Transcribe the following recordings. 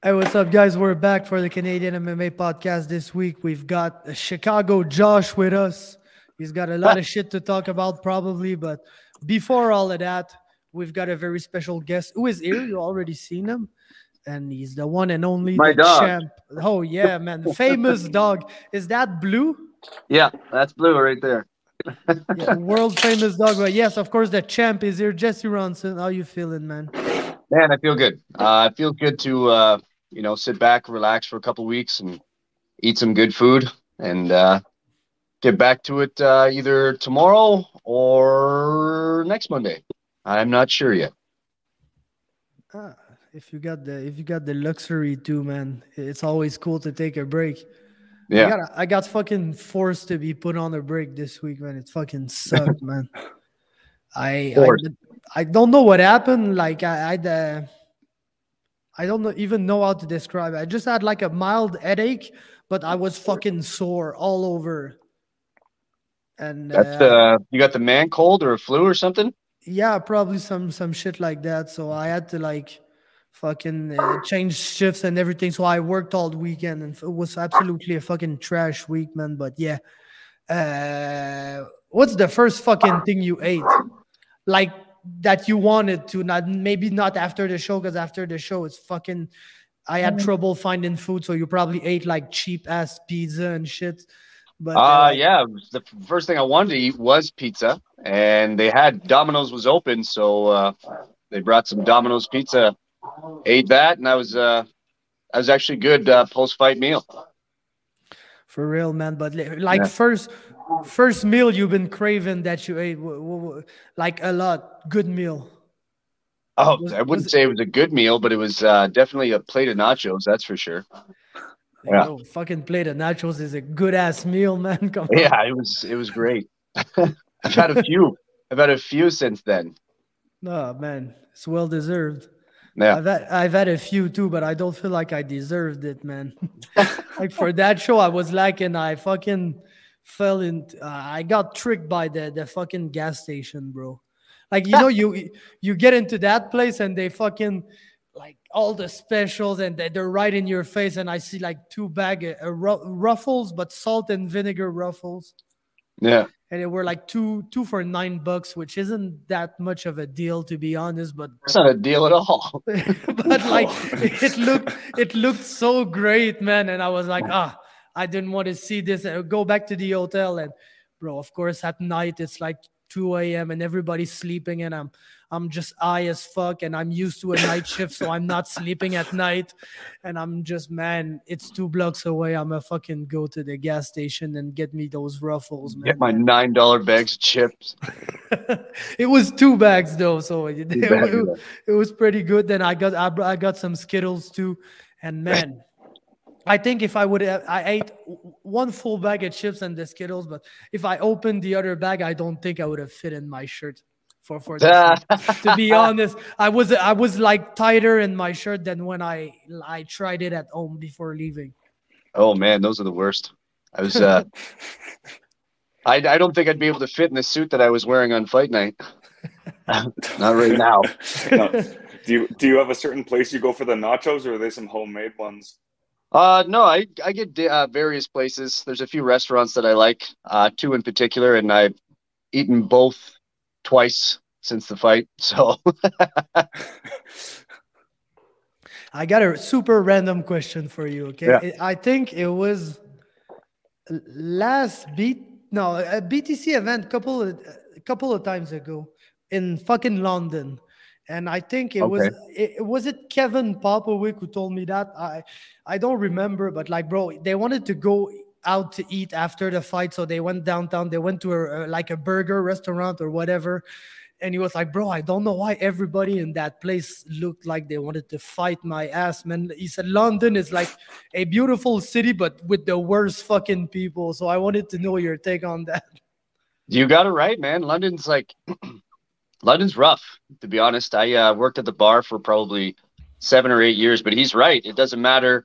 Hey, what's up, guys? We're back for the Canadian MMA podcast this week. We've got Chicago Josh with us. He's got a lot of shit to talk about, probably. But before all of that, we've got a very special guest who is here. You already seen him. And he's the one and only, My the dog. champ. Oh, yeah, man. The famous dog. Is that Blue? Yeah, that's Blue right there. Yeah, world famous dog. But yes, of course, the champ is here. Jesse Ronson. How you feeling, man? Man, I feel good. I feel good to sit back, relax for a couple weeks, and eat some good food, and get back to it either tomorrow or next Monday. I'm not sure yet. Ah, if you got the luxury too, man, it's always cool to take a break. Yeah, I got fucking forced to be put on a break this week, man. It fucking sucked, man. of I course. I don't know what happened. Like I don't know, even know how to describe it. I just had like a mild headache, but I was fucking sore all over. And That's you got the man cold or a flu or something? yeah, probably some shit like that. So I had to like fucking change shifts and everything. So I worked all the weekend, and it was absolutely a fucking trash week, man. But yeah, what's the first fucking thing you ate? Like that you wanted to, not maybe not after the show, because after the show it's fucking. I had trouble finding food, so you probably ate like cheap ass pizza and shit. But like, Yeah. The first thing I wanted to eat was pizza, and they had Domino's was open, so they brought some Domino's pizza. Ate that, and I was actually good post fight meal. for real, man. But like Yeah. first meal you've been craving that you ate, like a lot. Good meal. Oh, I Was wouldn't it? say it was a good meal, but it was definitely a plate of nachos. That's for sure. Yeah, Yo, fucking plate of nachos is a good ass meal, man. Come on. yeah, it was great. I've had a few. I've had a few since then. No, man, it's well deserved. Yeah. I've had a few too, but I don't feel like I deserved it, man. Like for that show, I was lacking. I fucking fell in. I got tricked by the fucking gas station, bro. Like you get into that place and they fucking like all the specials and they're right in your face, and I see like two bag of ruffles, but salt and vinegar ruffles, Yeah. and they were like two for $9, which isn't that much of a deal to be honest, but It's not a deal at all. but like it looked so great, man. And I was like, I didn't want to see this. And go back to the hotel, and bro, of course, at night it's like 2 a.m. and everybody's sleeping, and I'm just high as fuck, and I'm used to a night shift, so I'm not sleeping at night, and I'm just, man, it's 2 blocks away. I'm a fucking go to the gas station and get me those ruffles, Get man. my $9 bags of chips. It was 2 bags though, so it, Too bad, it, it was pretty good. Then I got some Skittles too, and man, I think if I would have, I ate one full bag of chips and the Skittles, but if I opened the other bag, I don't think I would have fit in my shirt for the show. To be honest, I was like tighter in my shirt than when I tried it at home before leaving. Oh man, those are the worst. I was I don't think I'd be able to fit in the suit that I was wearing on fight night. Not right now. Now, do you have a certain place you go for the nachos, or are they some homemade ones? No, I get various places. There's a few restaurants that I like, two in particular, and I've eaten both twice since the fight. So I got a super random question for you. yeah, Okay, I think it was last beat no a BTC event couple of times ago in fucking London, and I think it was okay. it Kevin Popovic who told me that. I don't remember, but like, bro, they wanted to go out to eat after the fight, so they went downtown. They went to like a burger restaurant or whatever, and he was like, bro, I don't know why everybody in that place looked like they wanted to fight my ass, man. He said London is like a beautiful city, but with the worst fucking people. So I wanted to know your take on that. You got it right, man. London's rough, to be honest. I worked at the bar for probably 7 or 8 years, but he's right. It doesn't matter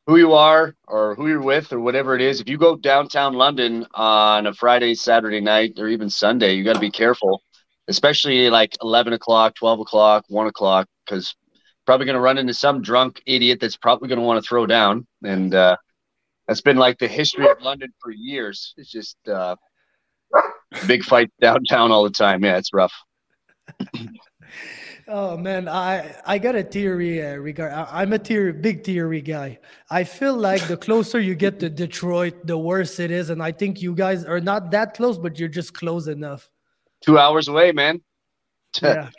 who you are or who you're with or whatever it is. If you go downtown London on a Friday, Saturday night, or even Sunday, you got to be careful, especially like 11 o'clock, 12 o'clock, 1 o'clock, because probably going to run into some drunk idiot that's probably going to want to throw down. And that's been like the history of London for years. It's just big fights downtown all the time. Yeah, it's rough. Oh man, I got a theory I'm a big theory guy. I feel like the closer you get to Detroit, the worse it is, and I think you guys are not that close, but you're just close enough. 2 hours away, man. Yeah.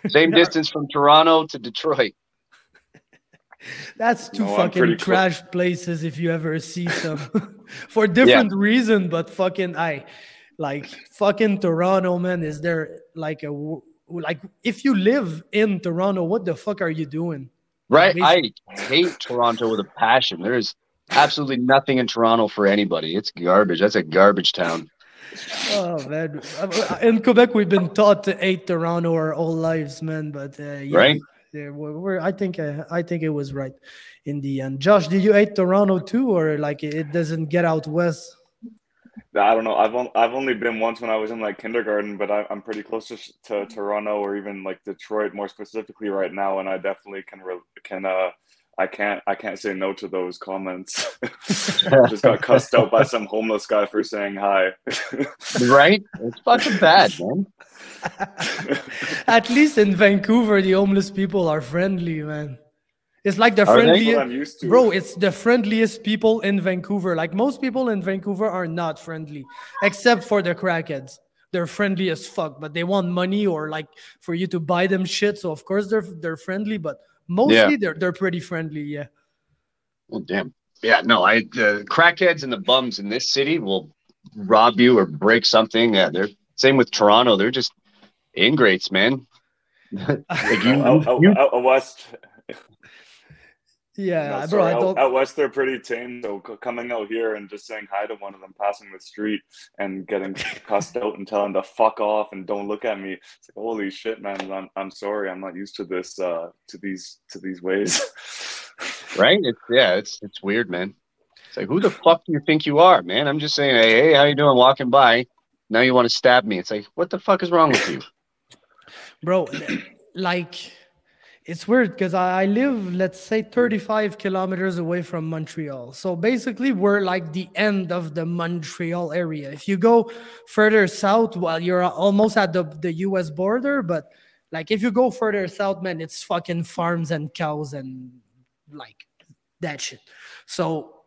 Same distance from Toronto to Detroit. That's two fucking trash places if you ever see some for different reason, but fucking fucking Toronto, man. Is there like if you live in Toronto, what the fuck are you doing? Right. I hate Toronto with a passion. There is absolutely nothing in Toronto for anybody. It's garbage. That's a garbage town. Oh man, in Quebec we've been taught to hate Toronto our whole lives, man. But right. Yeah, I think it was right in the end. Josh, did you hate Toronto too, or like it doesn't get out west? I don't know. I've only been once when I was in like kindergarten, but I'm pretty close to Toronto or even like Detroit more specifically right now, and I definitely I can't say no to those comments. Just got cussed out by some homeless guy for saying hi. Right? It's fucking bad, man. At least in Vancouver, the homeless people are friendly, man. It's like the friendliest, bro. It's the friendliest people in Vancouver. Like most people in Vancouver are not friendly, except for the crackheads. They're friendly as fuck, but they want money or like for you to buy them shit. So of course they're friendly, but mostly they're pretty friendly. Yeah. Well, damn. Yeah. No, the crackheads and the bums in this city will rob you or break something. Yeah, they're same with Toronto. They're just ingrates, man. Like out west. Yeah, no, bro. Out west, they're pretty tame. So coming out here and just saying hi to one of them passing the street and getting cussed out and telling to fuck off and don't look at me. It's like, holy shit, man. I'm sorry. I'm not used to this. To these ways. Right? It's weird, man. It's like, who the fuck do you think you are, man? I'm just saying, hey, how you doing? Walking by. Now you want to stab me. It's like, what the fuck is wrong with you? Bro, like, it's weird because I live, let's say, 35 kilometers away from Montreal. So basically, we're like the end of the Montreal area. If you go further south, well, you're almost at the US border. But like, if you go further south, man, it's fucking farms and cows and like that shit. So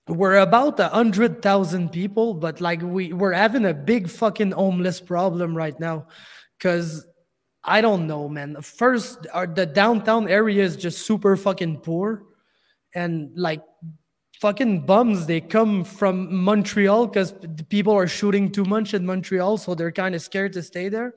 we're about 100,000 people, but like we're having a big fucking homeless problem right now because I don't know, man. First, the downtown area is just super fucking poor, and like fucking bums, they come from Montreal because people are shooting too much in Montreal, so they're kind of scared to stay there.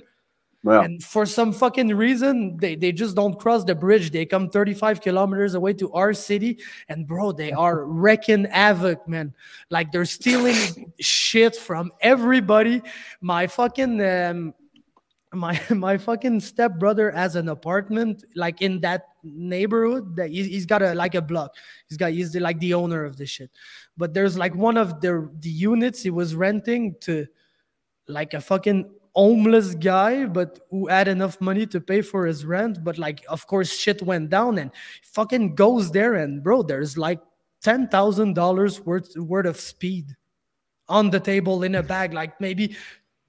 Wow. And for some fucking reason, they just don't cross the bridge. They come 35 kilometers away to our city, and bro, they are wrecking havoc, man. Like they're stealing shit from everybody. My fucking my fucking stepbrother has an apartment like in that neighborhood that he's got a block. He's like the owner of the shit. But there's like one of the units he was renting to like a fucking homeless guy, but who had enough money to pay for his rent. But like, of course, shit went down and fucking goes there, and bro, there's like $10,000 worth of speed on the table in a bag, like maybe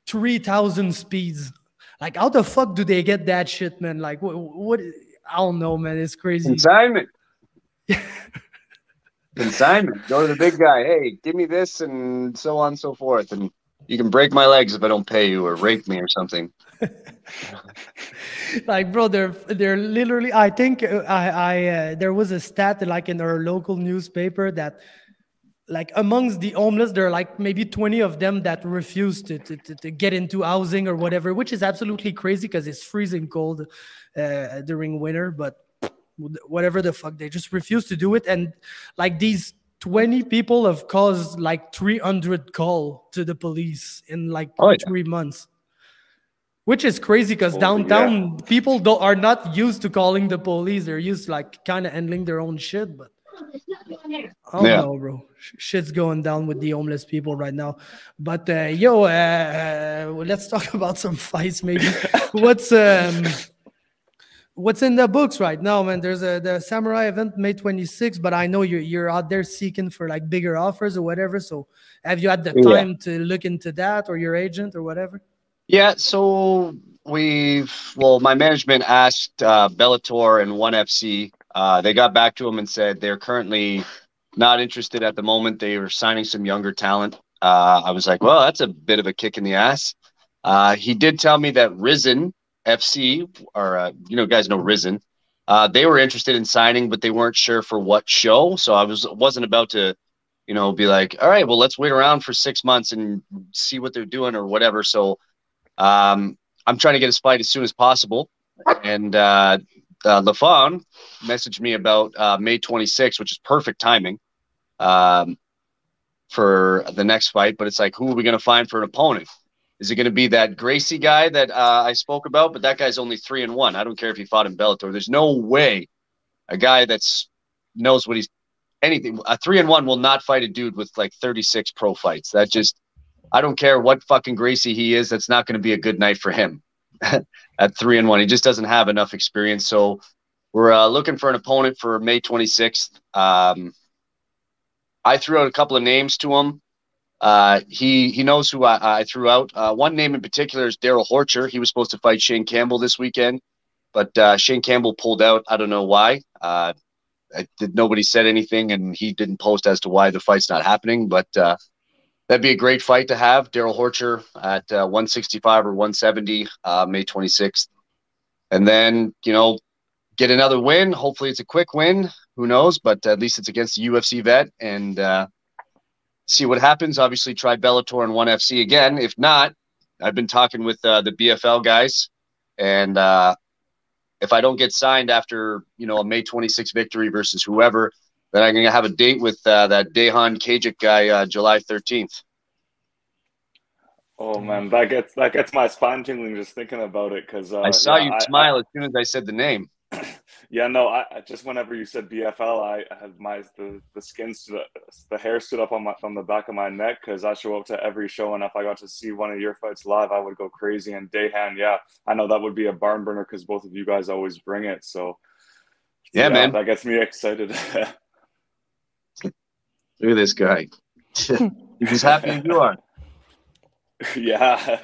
3,000 speeds. Like, how the fuck do they get that shit, man? Like, what? I don't know, man. It's crazy. Consignment. Consignment. Go to the big guy. Hey, give me this, and so on and so forth. And you can break my legs if I don't pay you, or rape me or something. Like, bro, they're literally. I think there was a stat like in our local newspaper that, like, amongst the homeless, there are like maybe 20 of them that refuse to get into housing or whatever, which is absolutely crazy because it's freezing cold during winter. But whatever the fuck, they just refuse to do it. And like these 20 people have caused like 300 calls to the police in like 3 months. Which is crazy because downtown people are not used to calling the police. They're used to like kind of handling their own shit. But I don't know, bro. Shit's going down with the homeless people right now. But let's talk about some fights maybe. What's in the books right now, man? There's the Samurai event May 26th, but I know you're out there seeking for like bigger offers or whatever. So have you had the Yeah. time to look into that, or your agent or whatever? Yeah, so my management asked Bellator and ONE FC. They got back to him and said they're currently not interested at the moment. They were signing some younger talent. I was like, well, that's a bit of a kick in the ass. He did tell me that Risen FC, or guys know Risen. They were interested in signing, but they weren't sure for what show. So I wasn't about to, be like, all right, well, let's wait around for 6 months and see what they're doing or whatever. So I'm trying to get his fight as soon as possible. And LaFawn messaged me about May 26th, which is perfect timing for the next fight. But it's like, who are we going to find for an opponent? Is it going to be that Gracie guy that I spoke about? But that guy's only 3-1. I don't care if he fought in Bellator. There's no way a guy that's knows what he's anything. A 3-1 will not fight a dude with like 36 pro fights. That just, I don't care what fucking Gracie he is. That's not going to be a good night for him at 3-1. He just doesn't have enough experience. So we're looking for an opponent for May 26th. I threw out a couple of names to him. He knows who I threw out. One name in particular is Daryl Horcher. He was supposed to fight Shane Campbell this weekend, but Shane Campbell pulled out. I don't know why. Nobody said anything, and he didn't post as to why the fight's not happening. But that'd be a great fight to have. Daryl Horcher at 165 or 170, May 26th. And then, get another win. Hopefully it's a quick win. Who knows? But at least it's against a UFC vet, and see what happens. Obviously, try Bellator and ONE FC again. If not, I've been talking with the BFL guys, and if I don't get signed after a May 26 victory versus whoever, then I'm gonna have a date with that Dehan Kajik guy July 13th. Oh man, that gets my spine tingling just thinking about it, because I saw you smile as soon as I said the name. Yeah, no, I just, whenever you said BFL, I had the skin the hair stood up on the back of my neck, because I show up to every show, and if I got to see one of your fights live, I would go crazy. And Dehan, yeah, I know that would be a barn burner because both of you guys always bring it. So yeah, man, that gets me excited. Look at this guy. He's as happy as you are. Yeah.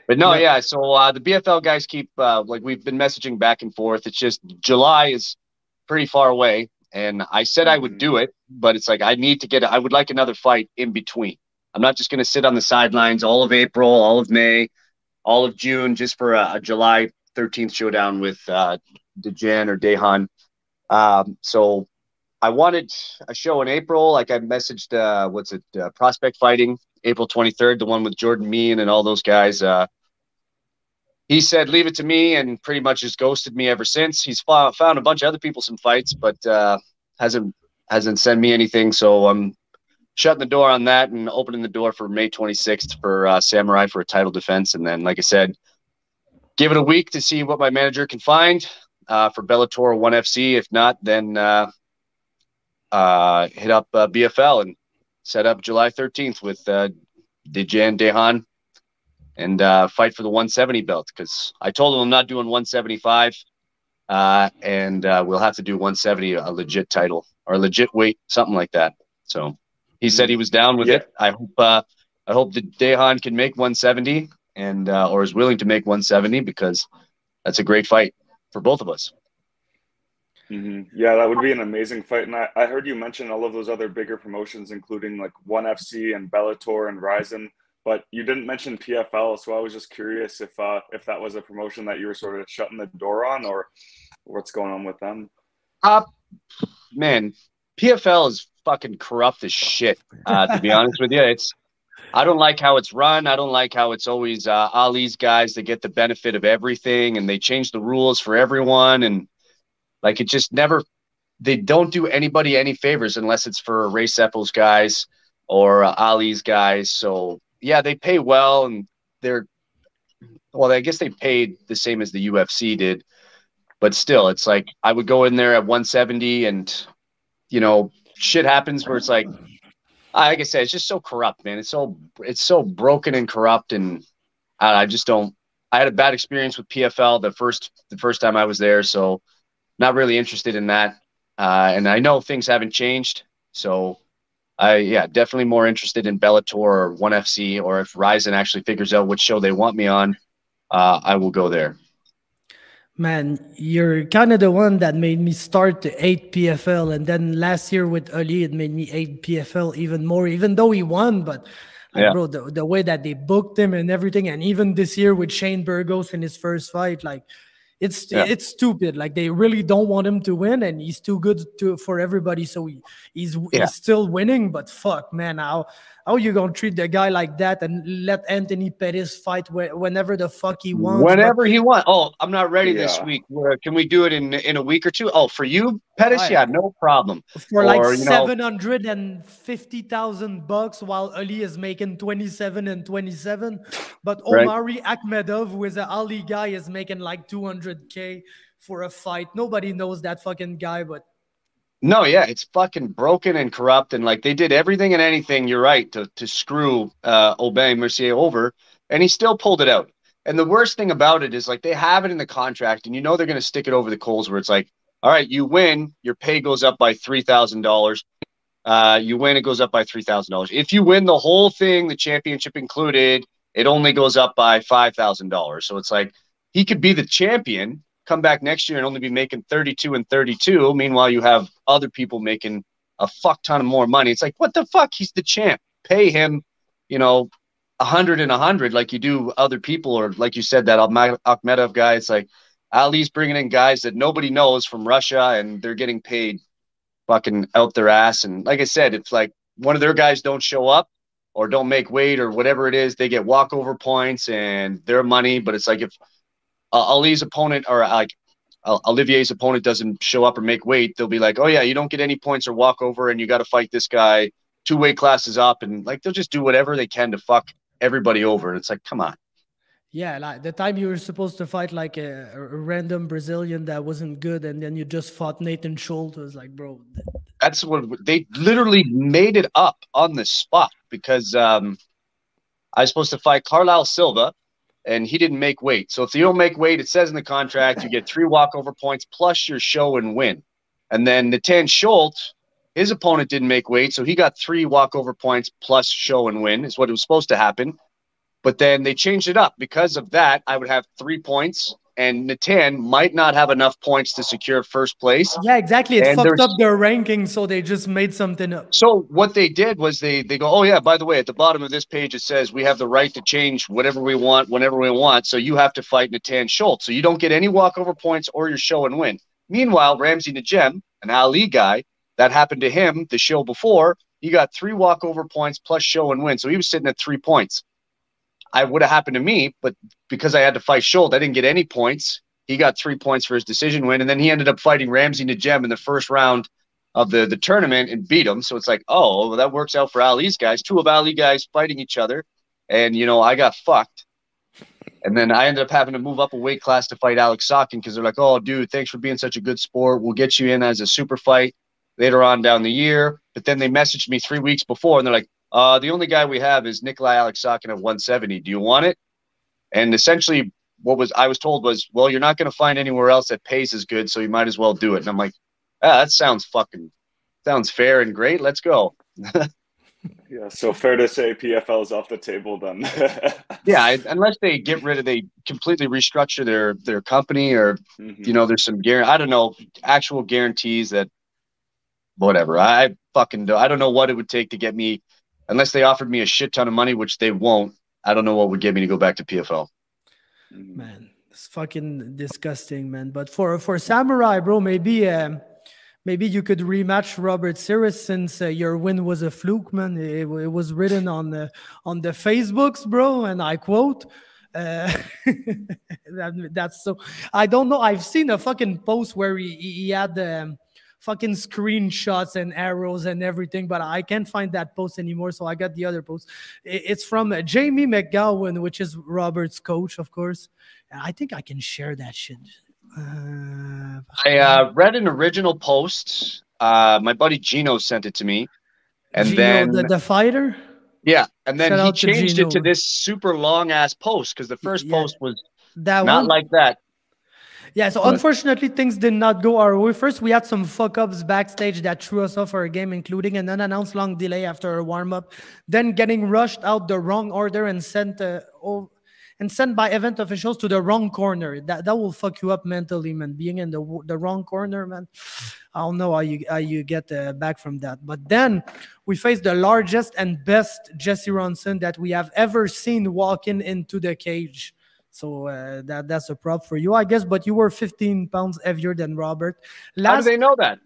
But no, yeah. So the BFL guys keep we've been messaging back and forth. It's just July is pretty far away, and I said I would do it, but it's like I would like another fight in between. I'm not just going to sit on the sidelines all of April, all of May, all of June just for a July 13th showdown with Dejan or Dehan. So I wanted a show in April. Like I messaged, Prospect Fighting, April 23rd, the one with Jordan Meehan and all those guys. He said, leave it to me, and pretty much just ghosted me ever since. He's found a bunch of other people some fights, but hasn't sent me anything. So I'm shutting the door on that and opening the door for May 26th for Samourai for a title defense. And then, like I said, give it a week to see what my manager can find for Bellator or ONE FC. If not, then hit up BFL and set up July 13th with Dejan Dehan and fight for the 170 belt, because I told him I'm not doing 175, and we'll have to do 170, a legit title or a legit weight, something like that. So he said he was down with it. I hope that Dehan can make 170 and or is willing to make 170, because that's a great fight for both of us. Mm-hmm. Yeah, that would be an amazing fight. And I heard you mention all of those other bigger promotions, including like ONE FC and Bellator and Ryzen, but you didn't mention PFL. So I was just curious if that was a promotion that you were sort of shutting the door on, or what's going on with them. Man, PFL is fucking corrupt as shit, to be honest with you. I don't like how it's run. I don't like how it's always Ali's guys that get the benefit of everything, and they change the rules for everyone. And like, it just never, they don't do anybody any favors unless it's for Ray Seppel's guys or Ali's guys. So yeah, they pay well, and I guess they paid the same as the UFC did, but still, it's like I would go in there at 170, and shit happens where it's like I said, it's just so corrupt, man. It's so broken and corrupt, and I just don't I had a bad experience with PFL the first time I was there, so not really interested in that. And I know things haven't changed, so definitely more interested in Bellator or ONE FC, or if Ryzen actually figures out which show they want me on, I will go there. Man, you're kind of the one that made me start to hate PFL, and then last year with Ali, it made me hate PFL even more, even though he won. But like, bro, the way that they booked him and everything, and even this year with Shane Burgos in his first fight, like it's stupid. Like they really don't want him to win, and he's too good for everybody, so he's still winning. But fuck, man, how you gonna treat the guy like that and let Anthony Pettis fight whenever the fuck he wants? Whenever he wants. Oh, I'm not ready this week. Can we do it in a week or two? Oh, for you, Pettis? Yeah, no problem. For like $750,000, while Ali is making 27 and 27. But Omari Akhmedov, who is an Ali guy, is making like 200K for a fight. Nobody knows that fucking guy, but no, yeah, it's fucking broken and corrupt, and like they did everything and anything, you're right, to screw Aubin Mercier over, and he still pulled it out. And the worst thing about it is like they have it in the contract, and you know they're going to stick it over the coals where it's like, all right, you win, your pay goes up by $3,000. You win, it goes up by $3,000. If you win the whole thing, the championship included, it only goes up by $5,000. So it's like he could be the champion, come back next year and only be making 32 and 32. Meanwhile, you have other people making a fuck ton of more money. It's like, what the fuck? He's the champ. Pay him, 100 and 100 like you do other people. Or like you said, that Akhmedov guy. It's like Ali's bringing in guys that nobody knows from Russia, and they're getting paid fucking out their ass. And like I said, it's like one of their guys don't show up or don't make weight or whatever it is, they get walkover points and their money. But it's like if Ali's opponent or like Olivier's opponent doesn't show up or make weight, they'll be like, oh yeah, you don't get any points or walkover, and you got to fight this guy 2 weight classes up, and like they'll just do whatever they can to fuck everybody over. And it's like, come on. Yeah, like the time you were supposed to fight like a random Brazilian that wasn't good, and then you just fought Nathan Schultz. Was like, bro, that's what they literally made it up on the spot, because I was supposed to fight Carlisle Silva, and he didn't make weight. So if you don't make weight, it says in the contract, you get 3 walkover points plus your show and win. And then Nathan Schultz, his opponent didn't make weight, so he got 3 walkover points plus show and win is what it was supposed to happen. But then they changed it up. Because of that, I would have 3 points, and Nathan might not have enough points to secure first place. Yeah, exactly. It fucked up their ranking, so they just made something up. So what they did was they go, oh yeah, by the way, at the bottom of this page, it says we have the right to change whatever we want, whenever we want. So you have to fight Nathan Schultz. So you don't get any walkover points or your show and win. Meanwhile, Ramsey Najem, an Ali guy, that happened to him the show before, he got 3 walkover points plus show and win. So he was sitting at 3 points. I would have happened to me, but because I had to fight Schultz, I didn't get any points. He got 3 points for his decision win, and then he ended up fighting Ramsey Najem in the first round of the tournament and beat him. So it's like, oh, well, that works out for Ali's guys. 2 of Ali guys fighting each other, and, I got fucked. And then I ended up having to move up a weight class to fight Alex Sokin, because they're like, oh, dude, thanks for being such a good sport. We'll get you in as a super fight later on down the year. But then they messaged me 3 weeks before, and they're like, the only guy we have is Nikolai Alexakin at 170. Do you want it? And essentially what I was told was, well, you're not going to find anywhere else that pays as good, so you might as well do it. And I'm like, that sounds fair and great. Let's go. Yeah, so fair to say PFL is off the table then. Yeah, unless they completely restructure their company, or, there's some I don't know, actual guarantees that whatever. I don't know what it would take to get me. Unless they offered me a shit ton of money, which they won't, I don't know what would get me to go back to PFL. Man, it's fucking disgusting, man. But for Samourai, bro, maybe you could rematch Robert Series, since your win was a fluke, man. It was written on the Facebooks, bro, and I quote. That's so. I don't know. I've seen a fucking post where he had fucking screenshots and arrows and everything, but I can't find that post anymore, so I got the other post. It's from Jamie McGowan, which is Robert's coach, of course. I think I can share that shit. I read an original post. My buddy Gino sent it to me, and Gino, then the fighter. Yeah, and then Shout he out to changed Gino. it to this super long ass post, because the first post was That Not one. like that. Yeah, so unfortunately, things did not go our way. First, we had some fuck-ups backstage that threw us off our game, including an unannounced long delay after a warm-up, then getting rushed out the wrong order and sent by event officials to the wrong corner. That will fuck you up mentally, man. Being in the wrong corner, man. I don't know how you get back from that. But then we faced the largest and best Jesse Ronson that we have ever seen walking into the cage. So that's a prop for you, I guess. But you were 15 pounds heavier than Robert. How do they know that?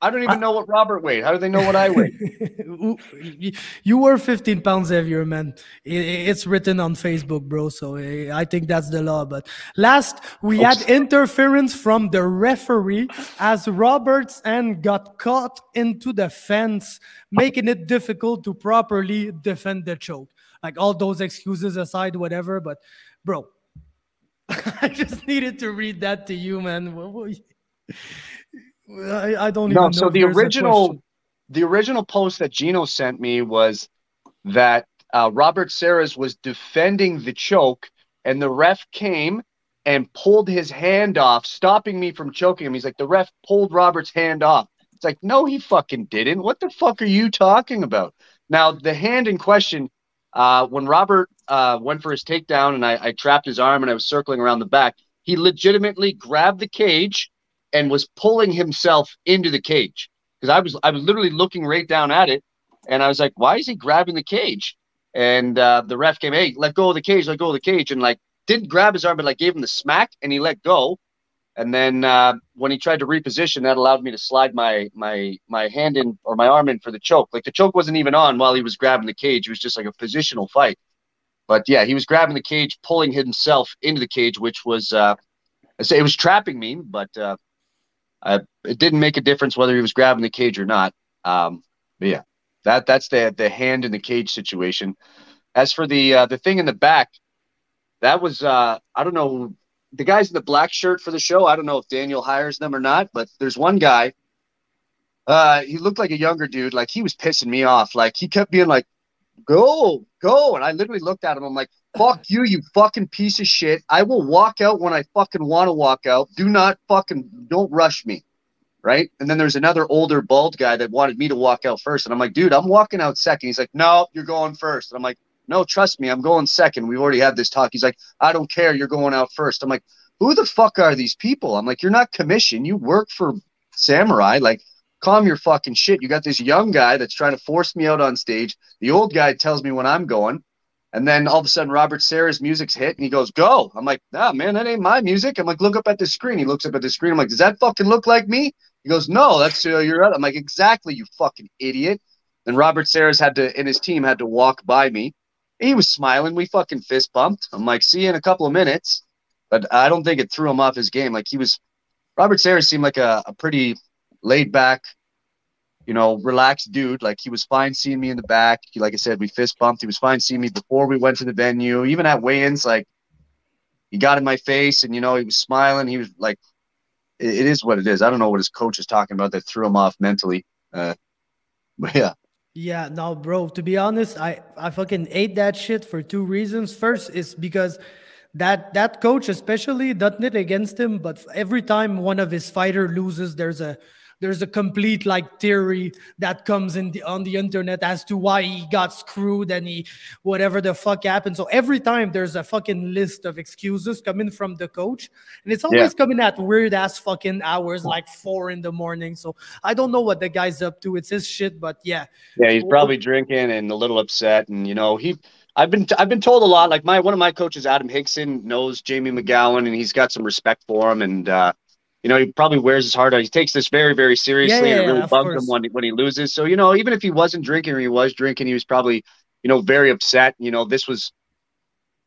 I don't even know what Robert weighed. How do they know what I weighed? You were 15 pounds heavier, man. It's written on Facebook, bro. So I think that's the law. But last, we had interference from the referee as Robert's hand got caught into the fence, making it difficult to properly defend the choke. Like all those excuses aside, whatever. But, bro, I just needed to read that to you, man. I don't even know. So the original post that Gino sent me was that Robert Serras was defending the choke, and the ref came and pulled his hand off, stopping me from choking him. He's like, the ref pulled Robert's hand off. It's like, no, he fucking didn't. What the fuck are you talking about? Now, the hand in question, when Robert went for his takedown and I trapped his arm and I was circling around the back, he legitimately grabbed the cage and was pulling himself into the cage, because I was literally looking right down at it, and I was like, why is he grabbing the cage? And the ref came, hey, let go of the cage, and like didn't grab his arm, but like gave him the smack, and he let go. And then when he tried to reposition, that allowed me to slide my hand in, or my arm in, for the choke. Like the choke wasn't even on while he was grabbing the cage. It was just like a positional fight. But yeah, he was grabbing the cage, pulling himself into the cage, which was it was trapping me, but it didn't make a difference whether he was grabbing the cage or not. But yeah, that's the hand in the cage situation. As for the thing in the back, that was I don't know, the guys in the black shirt for the show. I don't know if Daniel hires them or not, but there's one guy. He looked like a younger dude. Like he was pissing me off. Like he kept being like, "Go, go," and I literally looked at him. I'm like, fuck you, you fucking piece of shit. I will walk out when I fucking want to walk out. Don't rush me. Right? And then there's another older bald guy that wanted me to walk out first. And I'm like, dude, I'm walking out second. He's like, no, you're going first. And I'm like, no, trust me, I'm going second. We've already had this talk. He's like, I don't care. You're going out first. I'm like, who the fuck are these people? I'm like, you're not commissioned. You work for Samourai. Like, calm your fucking shit. You got this young guy that's trying to force me out on stage. The old guy tells me when I'm going. And then all of a sudden, Robert Serra's music's hit, and he goes, go. I'm like, nah, man, that ain't my music. I'm like, look up at the screen. He looks up at the screen. I'm like, does that fucking look like me? He goes, no, that's you're out. I'm like, exactly, you fucking idiot. And Robert Serras and his team had to walk by me. He was smiling. We fucking fist bumped. I'm like, see you in a couple of minutes. But I don't think it threw him off his game. Like Robert Serras seemed like a pretty laid back, relaxed dude. Like he was fine seeing me in the back. Like I said, we fist bumped. He was fine seeing me before we went to the venue. Even at weigh-ins, like he got in my face and, he was smiling. He was like, it is what it is. I don't know what his coach is talking about that threw him off mentally. But yeah. Yeah, no, bro, to be honest, I fucking hate that shit for two reasons. First is because that coach, especially, nothing against him, but every time one of his fighter loses, there's a complete like theory that comes on the internet as to why he got screwed and whatever the fuck happened. So every time there's a fucking list of excuses coming from the coach, and it's always coming at weird ass fucking hours, like 4 a.m. So I don't know what the guy's up to. It's his shit, but yeah. Yeah, he's probably drinking and a little upset, and I've been told a lot. Like one of my coaches, Adam Hickson, knows Jamie McGowan, and he's got some respect for him, and he probably wears his heart out. He takes this very, very seriously, and it really bugs him when he loses. So, even if he wasn't drinking or he was drinking, he was probably, very upset. This was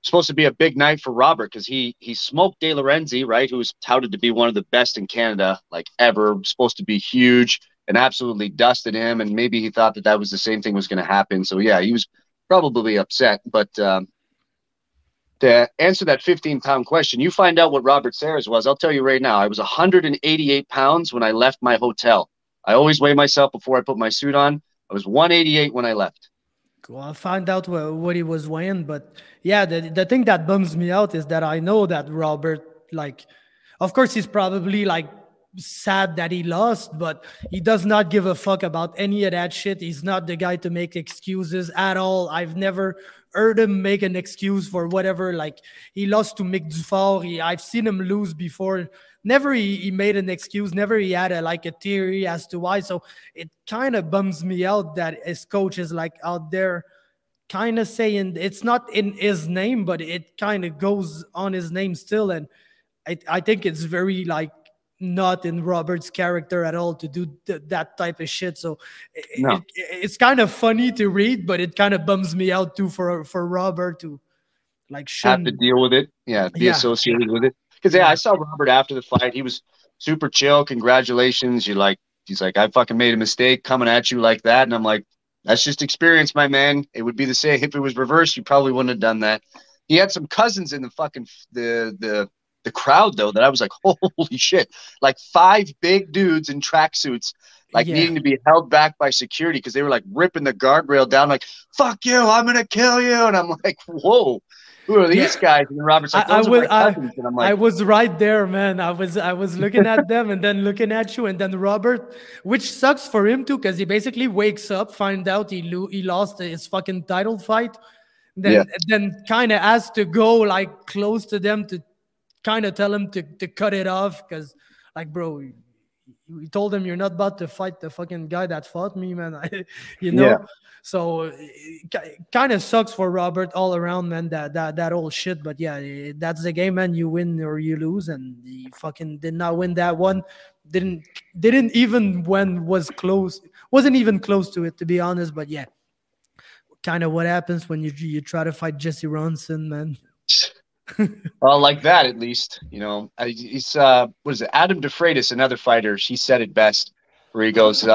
supposed to be a big night for Robert because he smoked De Lorenzi, right, who was touted to be one of the best in Canada, like ever, supposed to be huge, and absolutely dusted him. And maybe he thought that was the same thing was going to happen. So, yeah, he was probably upset. But to answer that 15-pound question, you find out what Robert Serras was. I'll tell you right now, I was 188 pounds when I left my hotel. I always weigh myself before I put my suit on. I was 188 when I left. Well, I'll find out what he was weighing, but yeah, the thing that bums me out is that I know that Robert, like, of course, he's probably like sad that he lost, but he does not give a fuck about any of that shit. He's not the guy to make excuses at all. I've never heard him make an excuse for whatever. Like, he lost to Mick Dufort. I've seen him lose before. Never he made an excuse. Never he had a theory as to why. So it kind of bums me out that his coach is like out there kind of saying it's not in his name, but it kind of goes on his name still. And I think it's very like not in Robert's character at all to do that type of shit. So it's kind of funny to read, but it kind of bums me out too for Robert to like have to deal with it. Yeah, be associated with it. Because I saw Robert after the fight. He was super chill. Congratulations. He's like, I fucking made a mistake coming at you like that. And I'm like, that's just experience, my man. It would be the same if it was reversed. You probably wouldn't have done that. He had some cousins in the fucking the crowd though that I was like, holy shit! Like 5 big dudes in tracksuits, like needing to be held back by security because they were like ripping the guardrail down, like "fuck you, I'm gonna kill you," and I'm like, whoa. Who are these guys? And Robert's like, those are my cousins. And I'm like, I was right there, man. I was looking at them and then looking at you, and then Robert, which sucks for him too, because he basically wakes up, find out he lost his fucking title fight, then kind of has to go like close to them to kind of tell him to cut it off, because like, bro, we told him you're not about to fight the fucking guy that fought me, man. you know. Yeah. So it kind of sucks for Robert all around, man, that old shit. But yeah, that's the game, man. You win or you lose, and he fucking did not win that one. Didn't even when was close. Wasn't even close to it, to be honest. But yeah, kind of what happens when you try to fight Jesse Ronson, man. Well, like that at least, you know. He's what is it? Adam DeFreitas, another fighter. He said it best, where he goes,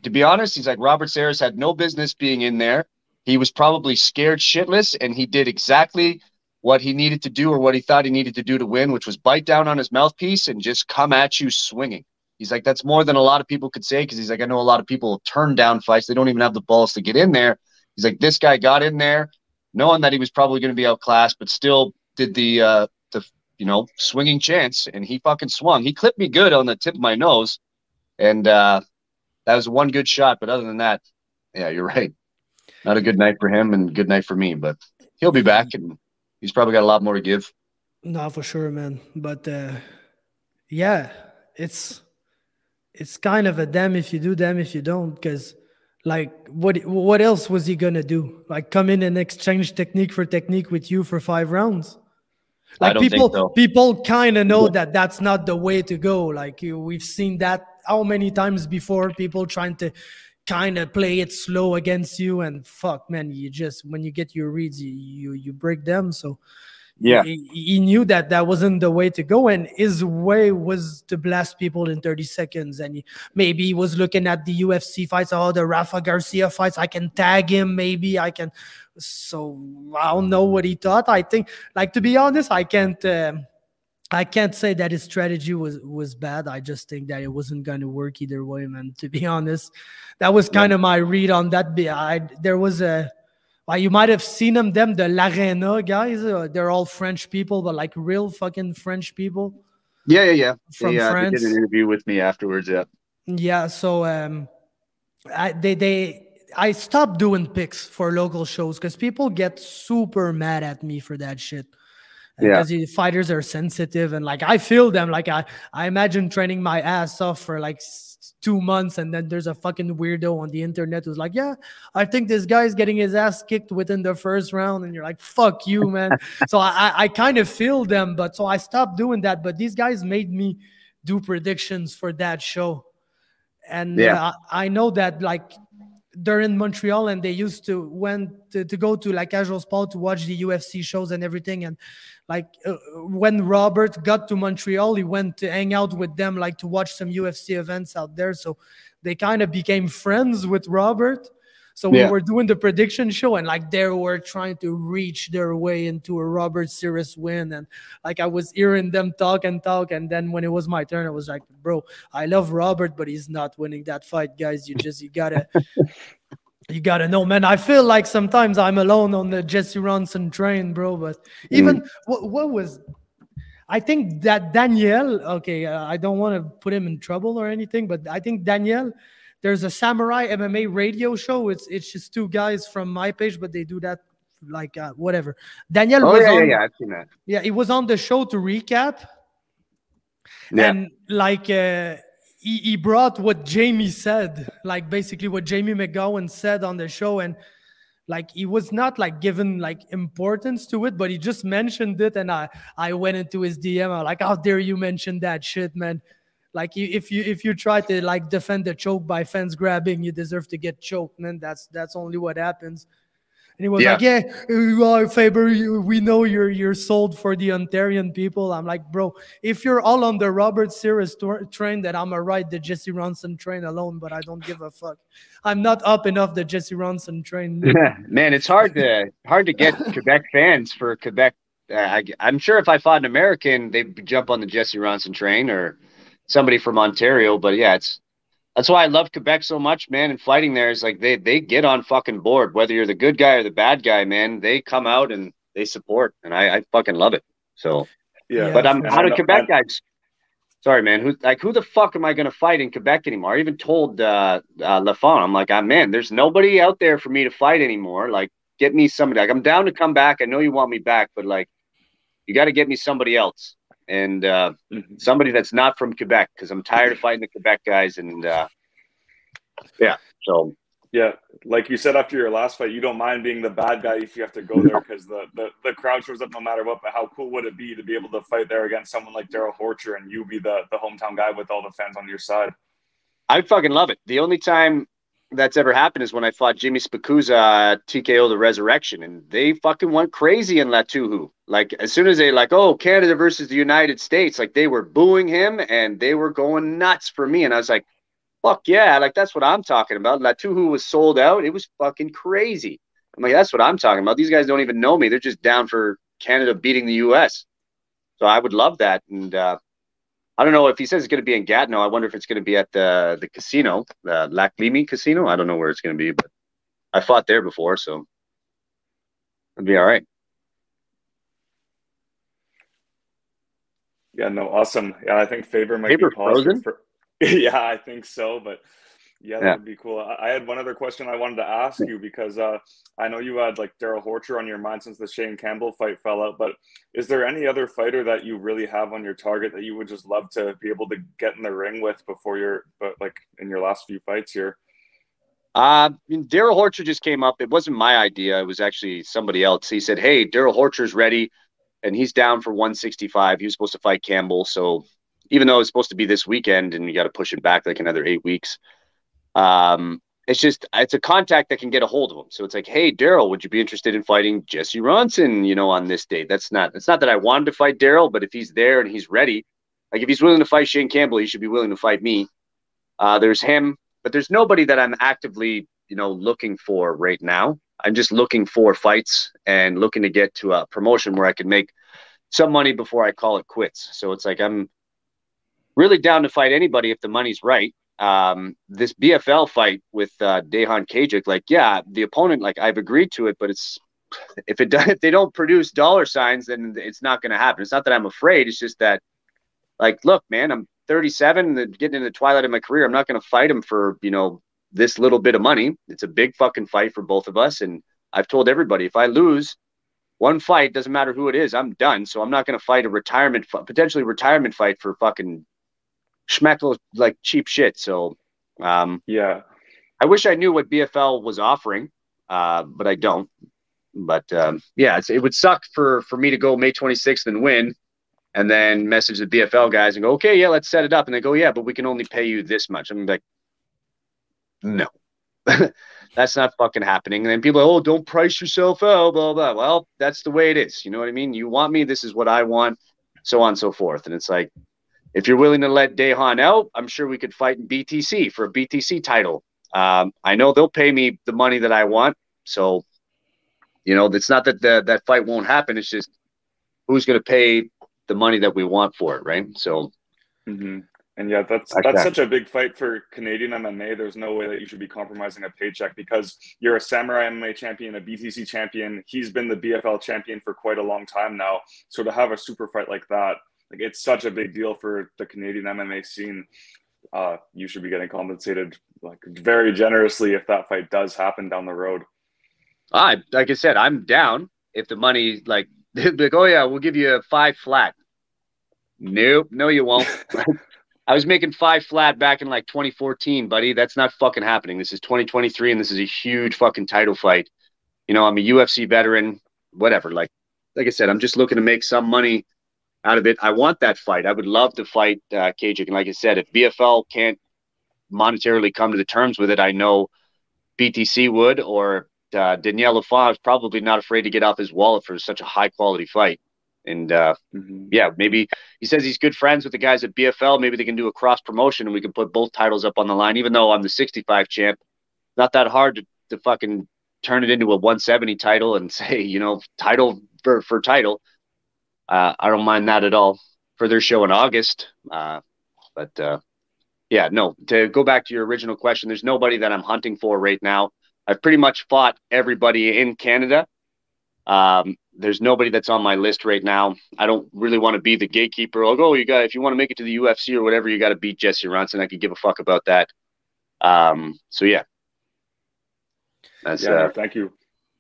to be honest, he's like, Robert Sayers had no business being in there. He was probably scared shitless, and he did exactly what he needed to do, or what he thought he needed to do to win, which was bite down on his mouthpiece and just come at you swinging. He's like, that's more than a lot of people could say, because he's like, I know a lot of people turn down fights. They don't even have the balls to get in there. He's like, this guy got in there knowing that he was probably going to be outclassed, but still did the swinging chance, and he fucking swung. He clipped me good on the tip of my nose, and that was one good shot. But other than that, yeah, you're right. Not a good night for him and good night for me, but he'll be back, and he's probably got a lot more to give. No, for sure, man. But yeah, it's kind of a damn if you do, damn if you don't, because like what else was he gonna do? Like come in and exchange technique for technique with you for 5 rounds? Like people kind of know that that's not the way to go. Like we've seen that how many times before, people trying to kind of play it slow against you, and fuck, man, you just, when you get your reads, you break them. So yeah, he knew that wasn't the way to go, and his way was to blast people in 30 seconds. And maybe he was looking at the UFC fights, the Rafa Garcia fights. I can tag him, maybe I can. So I don't know what he thought. I think, like, to be honest, I can't say that his strategy was bad. I just think that it wasn't going to work either way, man. To be honest, that was kind of my read on that. There was a. You might have seen them, the L'Arena guys. They're all French people, but like real fucking French people. Yeah. From France. They did an interview with me afterwards. Yeah. Yeah. So I stopped doing picks for local shows because people get super mad at me for that shit. Because the fighters are sensitive, and like I feel them. Like I imagine training my ass off for like 2 months, and then there's a fucking weirdo on the internet who's like, yeah, I think this guy's getting his ass kicked within the first round, and you're like, fuck you, man. So I kind of feel them, but so I stopped doing that. But these guys made me do predictions for that show, and I know that like they're in Montreal, and they used to go to like Casual Sport to watch the UFC shows and everything. And like when Robert got to Montreal, he went to hang out with them, like to watch some UFC events out there. So they kind of became friends with Robert. So we were doing the prediction show, and like they were trying to reach their way into a Robert Series win. And like I was hearing them talk. And then when it was my turn, I was like, bro, I love Robert, but he's not winning that fight, guys. You gotta You gotta know, man. I feel like sometimes I'm alone on the Jesse Ronson train, bro. But even what was I think that Daniel, okay, I don't want to put him in trouble or anything, but I think Daniel, there's a Samurai MMA radio show. It's just two guys from my page, but they do that like whatever. Daniel was on. Yeah, I've seen that. Yeah, he was on the show to recap, and like he brought what Jamie said, like basically what Jamie McGowan said on the show, and like he was not like given like importance to it, but he just mentioned it, and I went into his DM. I'm like, how dare you mention that shit, man? Like if you try to like defend the choke by fence grabbing, you deserve to get choked, man. That's only what happens. And he was like, yeah, Faber, we know you're sold for the Ontarian people. I'm like, bro, if you're all on the Robert Sears train, then I'm going to ride the Jesse Ronson train alone, but I don't give a fuck. I'm not up enough the Jesse Ronson train. Man, it's hard to get Quebec fans for Quebec. I'm sure if I fought an American, they'd jump on the Jesse Ronson train or somebody from Ontario. But yeah, that's why I love Quebec so much, man. And fighting there is like they get on fucking board. Whether you're the good guy or the bad guy, man, they come out and they support, and I fucking love it. So yeah. But how do Quebec guys? Sorry, man. Who the fuck am I going to fight in Quebec anymore? I even told Lafon, I'm like, man, there's nobody out there for me to fight anymore. Like, get me somebody. Like, I'm down to come back. I know you want me back, but like, you got to get me somebody else. And somebody that's not from Quebec, because I'm tired of fighting the Quebec guys. And yeah, like you said after your last fight, you don't mind being the bad guy if you have to go there because the crowd shows up no matter what. But how cool would it be to be able to fight there against someone like Daryl Horcher and you be the hometown guy with all the fans on your side? I fucking love it. The only time that's ever happened is when I fought Jimmy Spikuza, TKO the Resurrection, and they fucking went crazy in Latuhu. Like, as soon as they like, oh, Canada versus the United States, like they were booing him and they were going nuts for me. And I was like, fuck yeah, like that's what I'm talking about. Latuhu was sold out. It was fucking crazy. I'm like, that's what I'm talking about. These guys don't even know me. They're just down for Canada beating the US. So I would love that. And I don't know if he says it's going to be in Gatineau. I wonder if it's going to be at the casino, the Lac Limi casino. I don't know where it's going to be, but I fought there before, so it'll be all right. Yeah, no, awesome. Yeah, I think Faber might be frozen. Yeah, I think so, but yeah, that would be cool. I had one other question I wanted to ask you because I know you had like Daryl Horcher on your mind since the Shane Campbell fight fell out, but is there any other fighter that you really have on your target that you would just love to be able to get in the ring with like in your last few fights here? Daryl Horcher just came up. It wasn't my idea. It was actually somebody else. He said, hey, Daryl Horcher's ready and he's down for 165. He was supposed to fight Campbell. So even though it's supposed to be this weekend and you got to push it back like another 8 weeks, it's a contact that can get a hold of him. So it's like, hey, Daryl, would you be interested in fighting Jesse Ronson, on this date? It's not that I wanted to fight Daryl, but if he's there and he's ready, like if he's willing to fight Shane Campbell, he should be willing to fight me. There's him, but there's nobody that I'm actively, looking for right now. I'm just looking for fights and looking to get to a promotion where I can make some money before I call it quits. So it's like, I'm really down to fight anybody if the money's right. This BFL fight with Dejan Kajic, like, yeah, the opponent, like I've agreed to it, but if they don't produce dollar signs, then it's not going to happen. It's not that I'm afraid. It's just that, like, look, man, I'm 37 and getting in the twilight of my career. I'm not going to fight him for, this little bit of money. It's a big fucking fight for both of us. And I've told everybody, if I lose one fight, doesn't matter who it is, I'm done. So I'm not going to fight a potentially retirement fight for fucking schmeckle, like cheap shit. So yeah, I wish I knew what BFL was offering, but I don't. But it would suck for me to go May 26th and win, and then message the BFL guys and go, okay, yeah, let's set it up. And they go, yeah, but we can only pay you this much. I'm like, no, that's not fucking happening. And then people are, oh, don't price yourself out, blah, blah. Well, that's the way it is. You know what I mean? You want me, this is what I want, so on and so forth. And it's like, if you're willing to let Dejan out, I'm sure we could fight in BTC for a BTC title. I know they'll pay me the money that I want. So, it's not that that fight won't happen. It's just who's going to pay the money that we want for it, right? So, And yeah, that's such a big fight for Canadian MMA. There's no way that you should be compromising a paycheck because you're a Samurai MMA champion, a BTC champion. He's been the BFL champion for quite a long time now. So to have a super fight like that, like it's such a big deal for the Canadian MMA scene. You should be getting compensated like very generously if that fight does happen down the road. Like I said, I'm down if the money like oh yeah, we'll give you 5 flat. Nope, no, you won't. I was making 5 flat back in like 2014, buddy. That's not fucking happening. This is 2023, and this is a huge fucking title fight. You know, I'm a UFC veteran, whatever. Like I said, I'm just looking to make some money out of it. I want that fight. I would love to fight Cajun. And like I said, if BFL can't monetarily come to the terms with it, I know BTC would, or Daniel Lafont is probably not afraid to get off his wallet for such a high quality fight. And yeah, maybe he says he's good friends with the guys at BFL. Maybe they can do a cross promotion and we can put both titles up on the line. Even though I'm the 65 champ, not that hard to fucking turn it into a 170 title and say, you know, title for title. I don't mind that at all for their show in August. But yeah, no, to go back to your original question, there's nobody that I'm hunting for right now. I've pretty much fought everybody in Canada. There's nobody that's on my list right now. I don't really want to be the gatekeeper. I'll go, if you want to make it to the UFC or whatever, you got to beat Jesse Ronson. I could give a fuck about that. So yeah. That's thank you.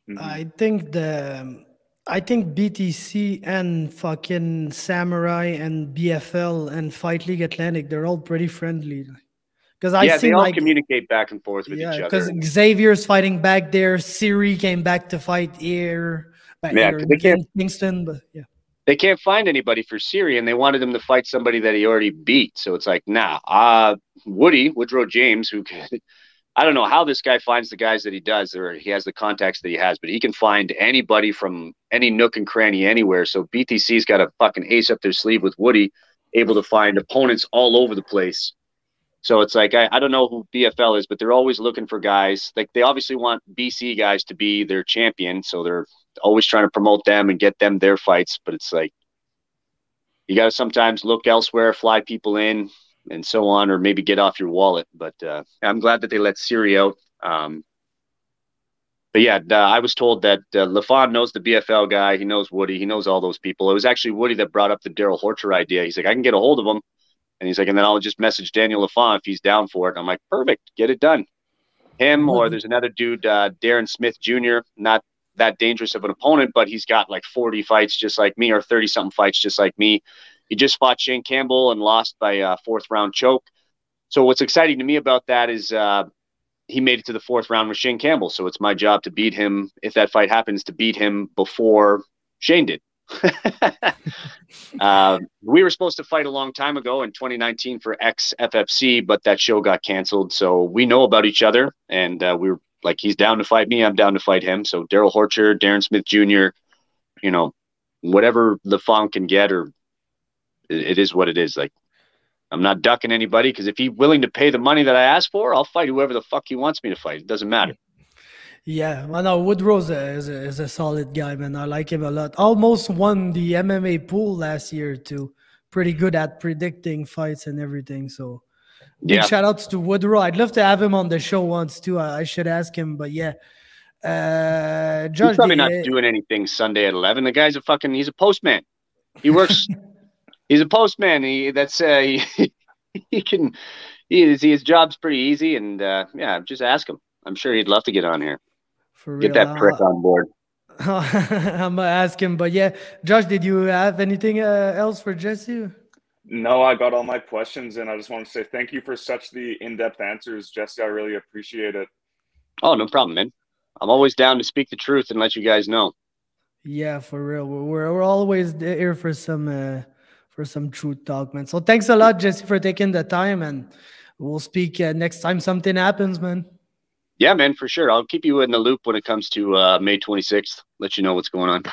Mm-hmm. I think BTC and fucking Samurai and BFL and Fight League Atlantic, they're all pretty friendly. Because they all communicate back and forth with each other. Because Xavier's fighting back there, Siri came back to fight here. Kingston, but yeah. They can't find anybody for Siri, and they wanted him to fight somebody that he already beat. So it's like, nah. Woodrow James, who I don't know how this guy finds the guys that he does, or he has the contacts that he has, but he can find anybody from any nook and cranny anywhere. So BTC's got a fucking ace up their sleeve with Woody, able to find opponents all over the place. So it's like, I don't know who BFL is, but they're always looking for guys. Like they obviously want BC guys to be their champion. So they're always trying to promote them and get them their fights. But it's like, you got to sometimes look elsewhere, fly people in and so on, or maybe get off your wallet. But I'm glad that they let Siri out. But yeah, I was told that Lafont knows the BFL guy. He knows Woody. He knows all those people. It was actually Woody that brought up the Daryl Horcher idea. He's like, I can get a hold of him. And he's like, and then I'll just message Daniel Lafont if he's down for it. And I'm like, perfect, get it done. Him, or there's another dude, Darren Smith Jr., not that dangerous of an opponent, but he's got like 40 fights just like me, or 30-something fights just like me. He just fought Shane Campbell and lost by a 4th-round choke. So what's exciting to me about that is he made it to the 4th round with Shane Campbell. So it's my job to beat him, if that fight happens, to beat him before Shane did. We were supposed to fight a long time ago in 2019 for XFFC, but that show got canceled. So we know about each other, and we were like, he's down to fight me, I'm down to fight him. So Daryl Horcher, Darren Smith Jr., you know, whatever Lafont can get, or it is what it is. Like, I'm not ducking anybody, because if he's willing to pay the money that I asked for, I'll fight whoever the fuck he wants me to fight. It doesn't matter. Yeah, well, no, Woodrow's is a solid guy, man. I like him a lot. Almost won the MMA pool last year too. Pretty good at predicting fights and everything. So big shout outs to Woodrow. I'd love to have him on the show once too. I should ask him, but yeah. Josh, he's probably not doing anything Sunday at 11. The guy's he's a postman. He works. He's a postman. His job's pretty easy, and just ask him. I'm sure he'd love to get on here. For get that prick on board. I'm gonna ask him, but yeah, Josh, did you have anything else for Jesse? No, I got all my questions, and I just want to say thank you for such the in-depth answers, Jesse. I really appreciate it. Oh, no problem, man. I'm always down to speak the truth and let you guys know. Yeah, for real. We're always here for some truth talk, man. So thanks a lot, Jesse, for taking the time, and we'll speak next time something happens, man. Yeah, man, for sure. I'll keep you in the loop when it comes to May 26th. Let you know what's going on.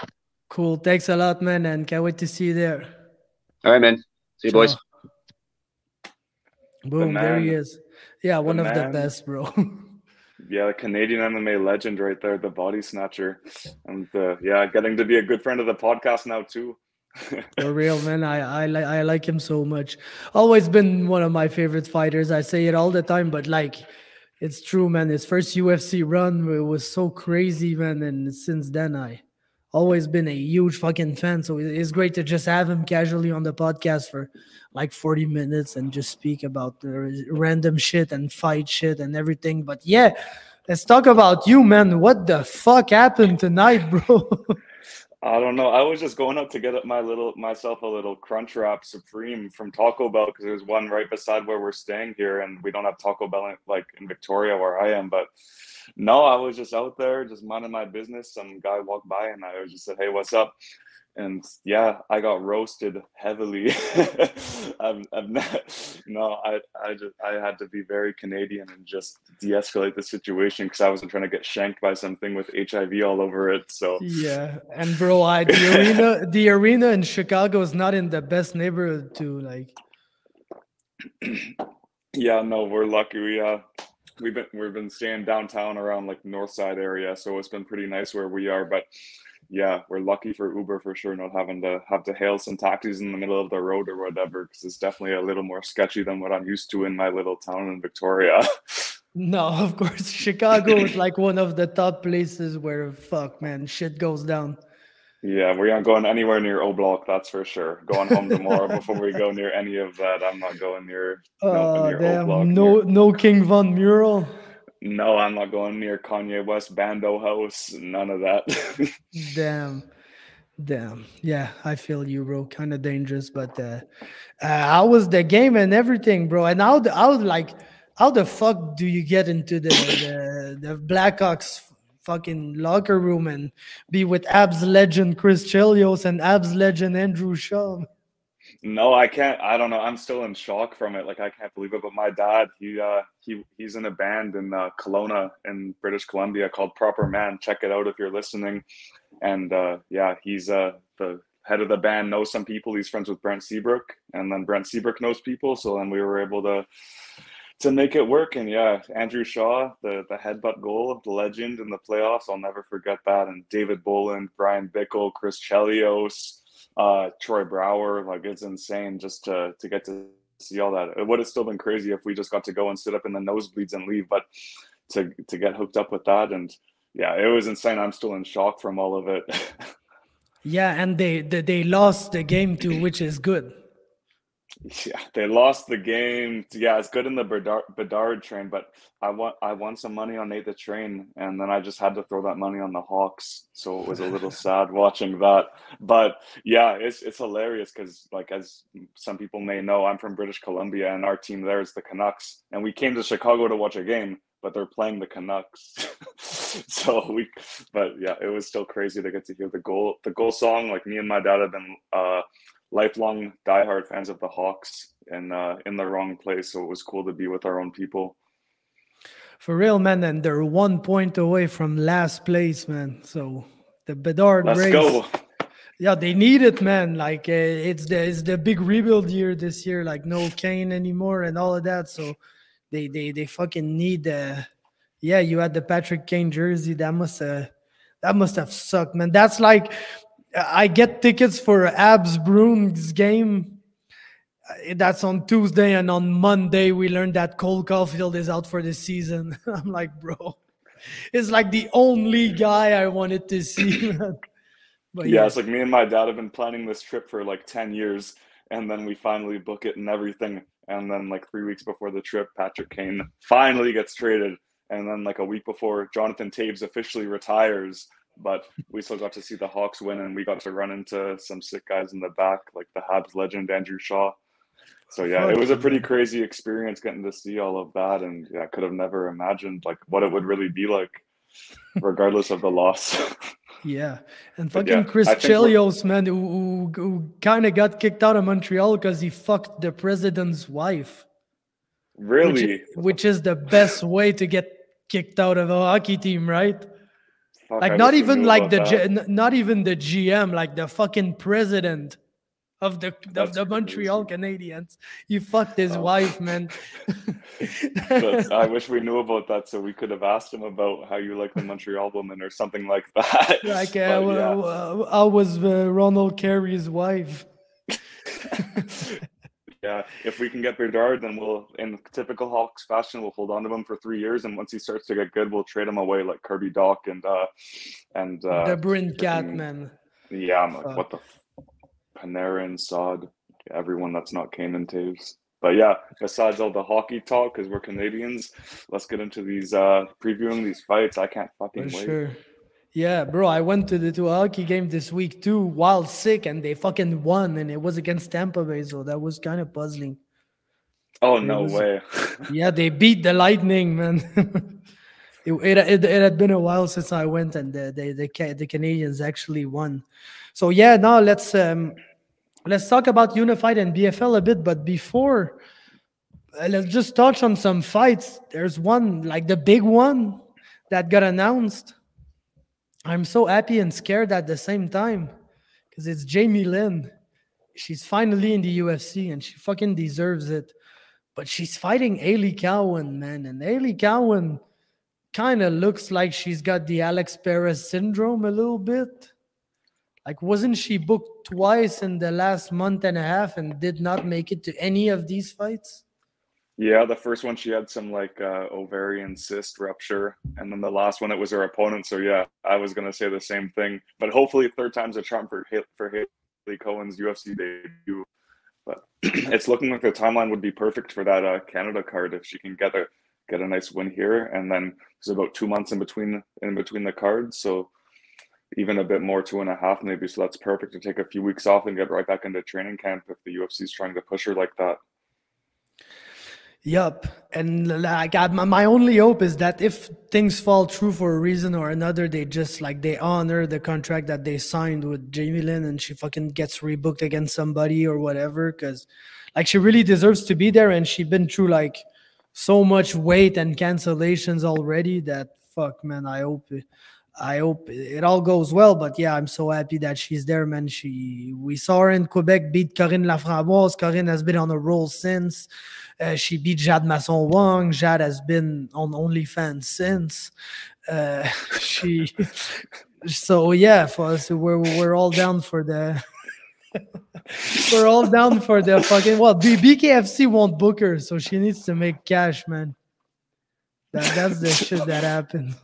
Cool. Thanks a lot, man, and can't wait to see you there. All right, man. See you, boys. Boom, there he is. Yeah, one of the best, bro. Yeah, the Canadian MMA legend right there, the body snatcher. And getting to be a good friend of the podcast now too. For real, man. I like him so much. Always been one of my favorite fighters. I say it all the time, but like it's true, man. His first UFC run was so crazy, man. And since then I always been a huge fucking fan. So it's great to just have him casually on the podcast for like 40 minutes and just speak about the random shit and fight shit and everything. But yeah, let's talk about you, man. What the fuck happened tonight, bro? I don't know. I was just going up to get myself a little Crunchwrap Supreme from Taco Bell because there's one right beside where we're staying here, and we don't have Taco Bell in Victoria where I am. But no, I was just out there, just minding my business. Some guy walked by, and I just said, "Hey, what's up?" And yeah, I got roasted heavily. I'm not, no, I had to be very Canadian and just de-escalate the situation because I wasn't trying to get shanked by something with HIV all over it. So yeah, and bro, the arena in Chicago is not in the best neighborhood too. Like, yeah, no, we're lucky. We've been staying downtown around like North Side area, so it's been pretty nice where we are. But yeah, we're lucky for Uber for sure, not having to hail some taxis in the middle of the road or whatever, because it's definitely a little more sketchy than what I'm used to in my little town in Victoria. no, of course, Chicago is like one of the top places where fuck, man, shit goes down. Yeah, we aren't going anywhere near O Block, that's for sure. Going home tomorrow before we go near any of that. I'm not going near Oh near O Block. damn, no King Von mural. No, I'm not going near Kanye West Bando House. None of that. Damn. Yeah, I feel you, bro. Kind of dangerous, but how was the game and everything, bro? And how the fuck do you get into the Blackhawks fucking locker room and be with Abs legend Chris Chelios and Abs legend Andrew Shaw? No, I can't. I don't know. I'm still in shock from it. Like I can't believe it. But my dad, he's in a band in Kelowna in British Columbia called Proper Man. Check it out if you're listening. And yeah, he's the head of the band. Knows some people. He's friends with Brent Seabrook, and then Brent Seabrook knows people. So then we were able to make it work. And yeah, Andrew Shaw, the headbutt goal, the legend in the playoffs. I'll never forget that. And David Boland, Brian Bickle, Chris Chelios. Troy Brower, like it's insane just to get to see all that. It would have still been crazy if we just got to go and sit up in the nosebleeds and leave, but to get hooked up with that, and yeah, it was insane. I'm still in shock from all of it. Yeah, and they lost the game too, which is good. Yeah, they lost the game. Yeah, it's good in the Bedard train, but I won some money on Nate the Train, and then I just had to throw that money on the Hawks. So it was a little sad watching that. But yeah, it's hilarious because, like, as some people may know, I'm from British Columbia, and our team there is the Canucks, and we came to Chicago to watch a game, but they're playing the Canucks. But yeah, it was still crazy to get to hear the goal song. Like me and my dad have been lifelong diehard fans of the Hawks and in the wrong place. So it was cool to be with our own people. For real, man. And they're 1 point away from last place, man. So the Bedard Let's race. go. Yeah, they need it, man. Like it's the big rebuild year this year. Like no Kane anymore and all of that. So they fucking need yeah, you had the Patrick Kane jersey. That must have sucked, man. That's like I get tickets for Abs Bruins game. That's on Tuesday, and on Monday we learned that Cole Caulfield is out for the season. I'm like, bro, it's like the only guy I wanted to see. But yeah, it's like me and my dad have been planning this trip for like 10 years, and then we finally book it and everything. And then like 3 weeks before the trip, Patrick Kane finally gets traded. And then like a week before, Jonathan Taves officially retires. But we still got to see the Hawks win, and we got to run into some sick guys in the back, like the Habs legend Andrew Shaw. So yeah, it was a pretty crazy experience getting to see all of that, and yeah, I could have never imagined like what it would really be like, regardless of the loss. Yeah, and fucking Chris Chelios, man, who kind of got kicked out of Montreal because he fucked the president's wife. Really? Which is the best way to get kicked out of a hockey team, right? Like not even like not even the GM, like the fucking president of the Montreal Canadiens. He fucked his wife, man. I wish we knew about that so we could have asked him about how you like the Montreal woman or something like that. Like, Yeah. I was Ronald Carey's wife. Yeah, if we can get Bedard, then we'll, in typical Hawks fashion, we'll hold on to him for 3 years, and once he starts to get good, we'll trade him away like Kirby Doc and The Bryn Cat, man. Yeah, I'm like, what the Panarin, Sod, everyone that's not Kane and Taves. But yeah, besides all the hockey talk, because we're Canadians, let's get into these previewing these fights. I can't fucking wait. Sure. Yeah, bro, I went to a hockey game this week too while sick, and they fucking won, and it was against Tampa Bay, so that was kind of puzzling. Oh, no way. Yeah, they beat the Lightning, man. It had been a while since I went, and the Canadians actually won. So yeah, now let's talk about Unified and BFL a bit, but before, let's just touch on some fights. There's one, like the big one that got announced. I'm so happy and scared at the same time because it's Jamie Lynn. She's finally in the UFC and she fucking deserves it. But she's fighting Hailey Cowan, man. And Hailey Cowan kind of looks like she's got the Alex Perez syndrome a little bit. Like, wasn't she booked twice in the last month and a half and did not make it to any of these fights? Yeah, the first one she had some like ovarian cyst rupture, and then the last one it was her opponent. So yeah, I was gonna say the same thing. But hopefully, third time's a charm for Hailey Cowan's UFC debut. But it's looking like the timeline would be perfect for that Canada card if she can get a nice win here, and then there's about 2 months in between the cards, so even a bit more, 2.5 maybe. So that's perfect to take a few weeks off and get right back into training camp if the UFC is trying to push her like that. Yup. And like my only hope is that if things fall through for a reason or another, they honor the contract that they signed with Jamie Lynn and she fucking gets rebooked against somebody or whatever, because like she really deserves to be there, and she's been through like so much wait and cancellations already that fuck, man, I hope it all goes well. But yeah, I'm so happy that she's there, man. We saw her in Quebec beat Corinne Laframboise. Corinne has been on a roll since. She beat Jade Masson-Wong. Jade has been on OnlyFans since. So yeah, for us, we're all down for the. We're all down for the fucking BKFC won't book her, so she needs to make cash, man. That's the shit that happened.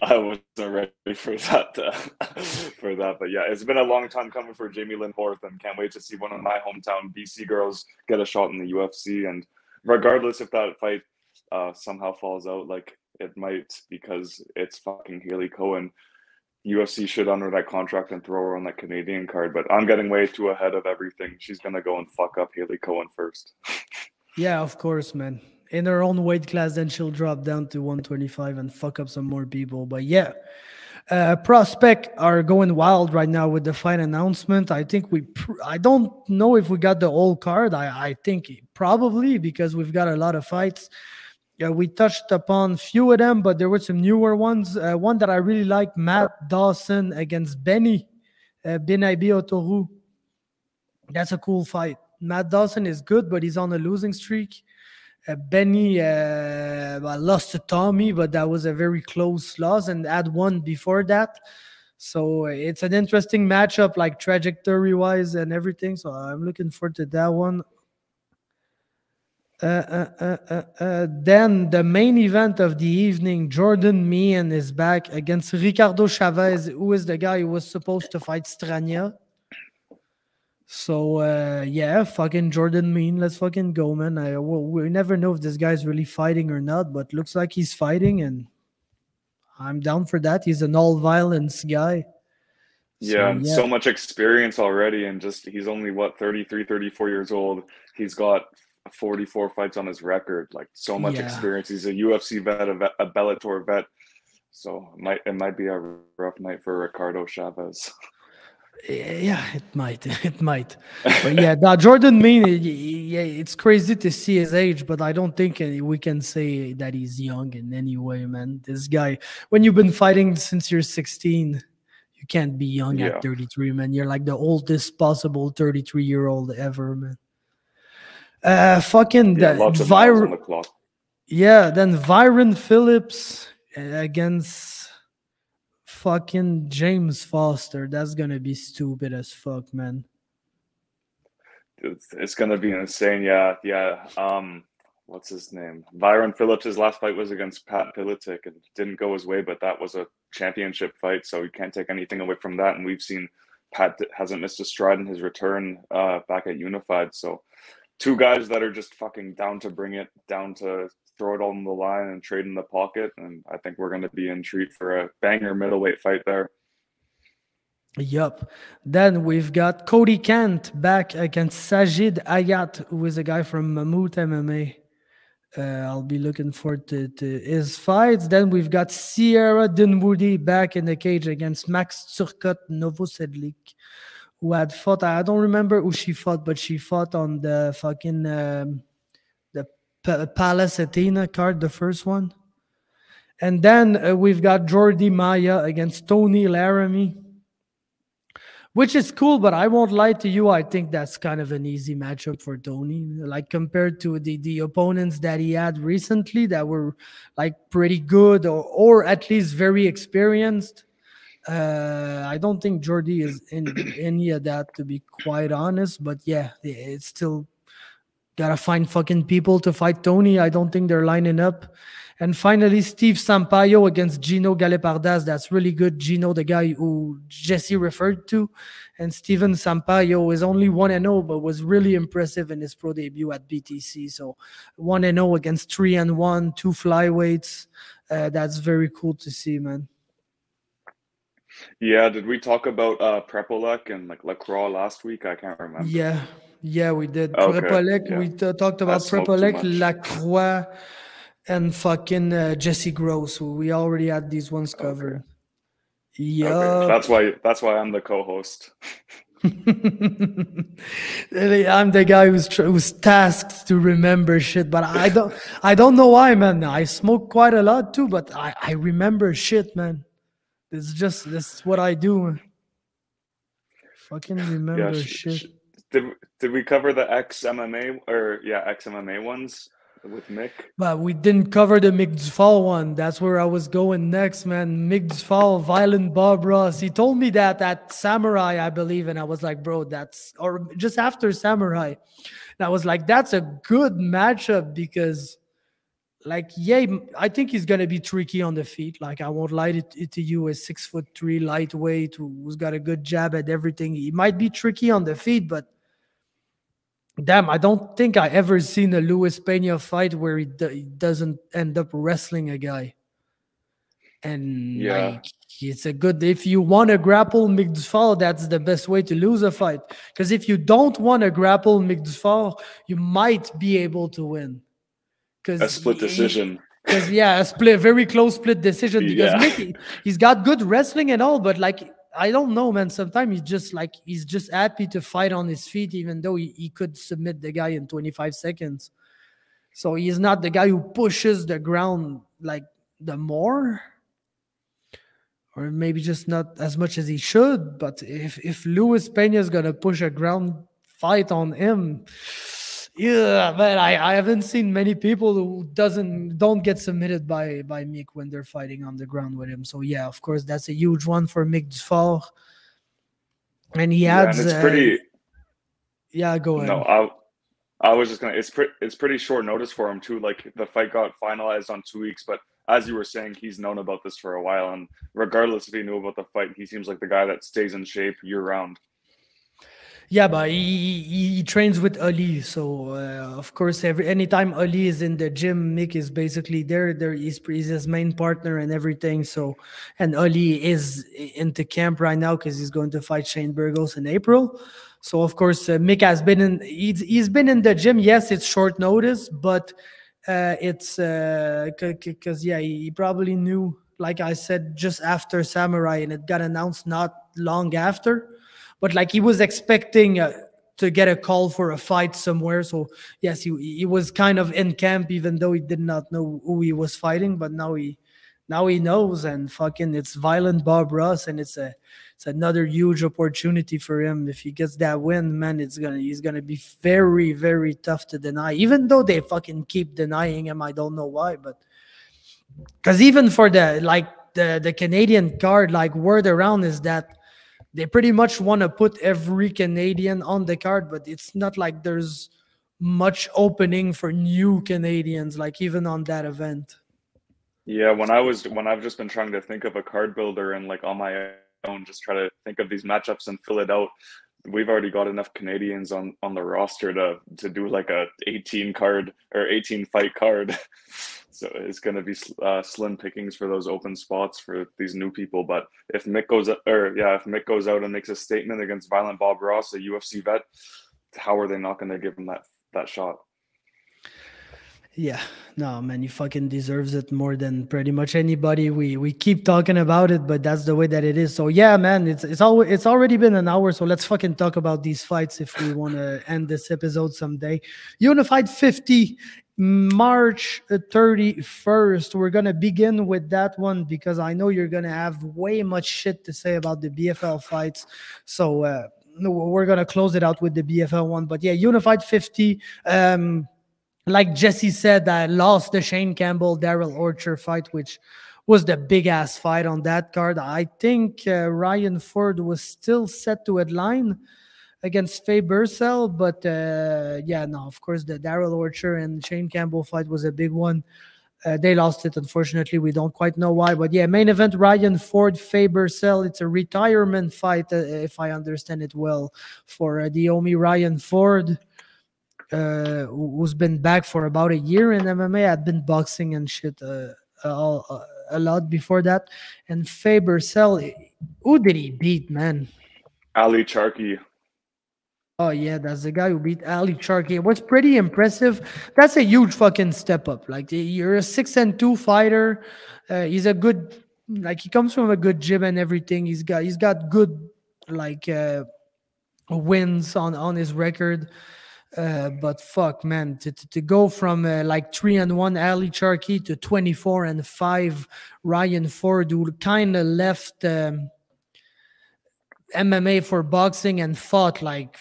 I wasn't ready for that. But yeah, it's been a long time coming for Jamie Lynn Horth, and can't wait to see one of my hometown BC girls get a shot in the UFC. And regardless if that fight somehow falls out, like it might, because it's fucking Hailey Cowan, UFC should honor that contract and throw her on that Canadian card. But I'm getting way too ahead of everything. She's gonna go and fuck up Hailey Cowan first. Yeah, of course, man. In her own weight class, then she'll drop down to 125 and fuck up some more people. But yeah, prospect are going wild right now with the fight announcement. I think I don't know if we got the whole card. I think probably, because we've got a lot of fights. Yeah, we touched upon few of them, but there were some newer ones. One that I really like, Matt Dawson against Benny Benabi Otoru. That's a cool fight. Matt Dawson is good, but he's on a losing streak. Benny lost to Tommy, but that was a very close loss, and had one before that. So it's an interesting matchup, like trajectory-wise and everything. So I'm looking forward to that one. Then the main event of the evening, Jordan Meehan is back against Ricardo Chavez, who is the guy who was supposed to fight Strania. So yeah, fucking Jordan Meehan, let's fucking go, man. We never know if this guy's really fighting or not, but looks like he's fighting, and I'm down for that. He's an all-violence guy. Yeah, so much experience already, and just he's only 33, 34 years old. He's got 44 fights on his record, like so much experience. He's a UFC vet, a Bellator vet. So it might be a rough night for Ricardo Chavez. Yeah, it might. But yeah, Jordan Meehan, it's crazy to see his age, but I don't think we can say that he's young in any way, man. This guy, when you've been fighting since you're 16, you can't be young at 33, man. You're like the oldest possible 33-year-old ever, man. Fucking lots of miles on the clock. Yeah, then Byron Phillips against fucking James Foster. That's gonna be stupid as fuck, man. It's gonna be insane. Yeah, yeah. What's his name? Byron Phillips. His last fight was against Pat Piletic and didn't go his way, but that was a championship fight, so you can't take anything away from that. And we've seen Pat hasn't missed a stride in his return back at Unified. So two guys that are just fucking down to bring it, down to throw it all on the line and trade in the pocket. And I think we're going to be in treat for a banger middleweight fight there. Yup. Then we've got Cody Kent back against Sajid Ayat, who is a guy from Mammoth MMA. I'll be looking forward to his fights. Then we've got Sierra Dinwoody back in the cage against Max Turcotte Novosedlik, who had fought. I don't remember who she fought, but she fought on the fucking Palace Athena card, the first one. And then we've got Jordi Maya against Tony Laramie, which is cool, but I won't lie to you. I think that's kind of an easy matchup for Tony. Like compared to the opponents that he had recently that were like pretty good or at least very experienced. I don't think Jordi is in any of that, to be quite honest. But yeah, it's still gotta find fucking people to fight Tony. I don't think they're lining up. And finally, Steve Sampaio against Gino Galepardas. That's really good. Gino, the guy who Jesse referred to. And Steven Sampaio is only 1-0, but was really impressive in his pro debut at BTC. So 1-0 against 3-1, 2 flyweights. That's very cool to see, man. Yeah, did we talk about Prepolek and like Lacroix last week? I can't remember. Yeah, we did. Okay, Prepolek, yeah. we talked about Prepolek, Lacroix, and fucking Jesse Gross. We already had these ones covered. Okay. Yeah, okay. That's why I'm the co-host. I'm the guy who's tasked to remember shit, but I don't know why, man. I smoke quite a lot too, but I remember shit, man. This is what I do. Fucking remember shit. Did we cover the ex-MMA ex-MMA ones with Mick? But we didn't cover the Mick Dufal one. That's where I was going next, man. Mick Dufal, Violent Bob Ross. He told me that at Samourai, I believe, and I was like, bro, or just after Samourai. And I was like, that's a good matchup because, like, yeah, I think he's gonna be tricky on the feet. Like, I won't lie to you, a 6'3" lightweight who's got a good jab at everything. He might be tricky on the feet, but damn, I don't think I ever seen a Luis Pena fight where he doesn't end up wrestling a guy. And yeah, like, it's a good, if you want to grapple Mick Dufal, that's the best way to lose a fight. Because if you don't want to grapple Mick Dufal, you might be able to win. A split decision. Because a very close split decision. Because Mick, he's got good wrestling and all, but like, I don't know, man. Sometimes he's just happy to fight on his feet, even though he could submit the guy in 25 seconds. So he's not the guy who pushes the ground like the more, or maybe just not as much as he should. But if Luis Pena is gonna push a ground fight on him, yeah, man, I haven't seen many people who don't get submitted by Mick when they're fighting on the ground with him. So yeah, of course, that's a huge one for Mick Dufal. And he adds. And it's pretty. Yeah, go ahead. No, I was just gonna. It's pretty short notice for him too. Like the fight got finalized on 2 weeks, but as you were saying, he's known about this for a while, and regardless if he knew about the fight, he seems like the guy that stays in shape year round. Yeah, but he trains with Ali, so of course, anytime Ali is in the gym, Mick is basically there. He's his main partner and everything. So, and Ali is into camp right now because he's going to fight Shane Burgos in April. So of course, Mick has been in. He's been in the gym. Yes, it's short notice, but it's because he probably knew, like I said, just after Samourai, and it got announced not long after. But like he was expecting to get a call for a fight somewhere. So yes, he was kind of in camp, even though he did not know who he was fighting. But now he Now he knows, and fucking it's Violent Bob Ross, and it's another huge opportunity for him. If he gets that win, man, he's gonna be very, very tough to deny. Even though they fucking keep denying him, I don't know why, but because even for the Canadian card, like word around is that they pretty much want to put every Canadian on the card, but it's not like there's much opening for new Canadians, like even on that event. Yeah, when I've just been trying to think of a card builder and like on my own, just try to think of these matchups and fill it out. We've already got enough Canadians on the roster to do like a 18 card or 18 fight card. So it's going to be slim pickings for those open spots for these new people. But if Mick goes out and makes a statement against Violent Bob Ross, a UFC vet, how are they not going to give him that shot? Yeah, no, man, he fucking deserves it more than pretty much anybody. We keep talking about it, but that's the way that it is. So yeah, man, it's already been an hour, so let's fucking talk about these fights if we want to end this episode someday. Unified 50, March 31st. We're gonna begin with that one because I know you're gonna have way much shit to say about the BFL fights. So we're gonna close it out with the BFL one. But yeah, Unified 50. Like Jesse said, I lost the Shane Campbell Daryl Orcher fight, which was the big ass fight on that card. I think Ryan Ford was still set to headline against Faber, but yeah, no, of course the Daryl Orcher and Shane Campbell fight was a big one. They lost it, unfortunately. We don't quite know why, but yeah, main event Ryan Ford Faber. It's a retirement fight, if I understand it well, for the homie Ryan Ford. Who's been back for about a year in MMA. Had been boxing and shit a lot before that. And Faber, who did he beat, man? Ali Charkey. Oh yeah, that's the guy who beat Ali Charkey. It was pretty impressive. That's a huge fucking step up. Like you're a 6-2 fighter. He's a good, like he comes from a good gym and everything. He's got good like wins on his record. But fuck, man, to go from like 3-1 Ali Charkey to 24-5 Ryan Ford, who kind of left MMA for boxing and fought like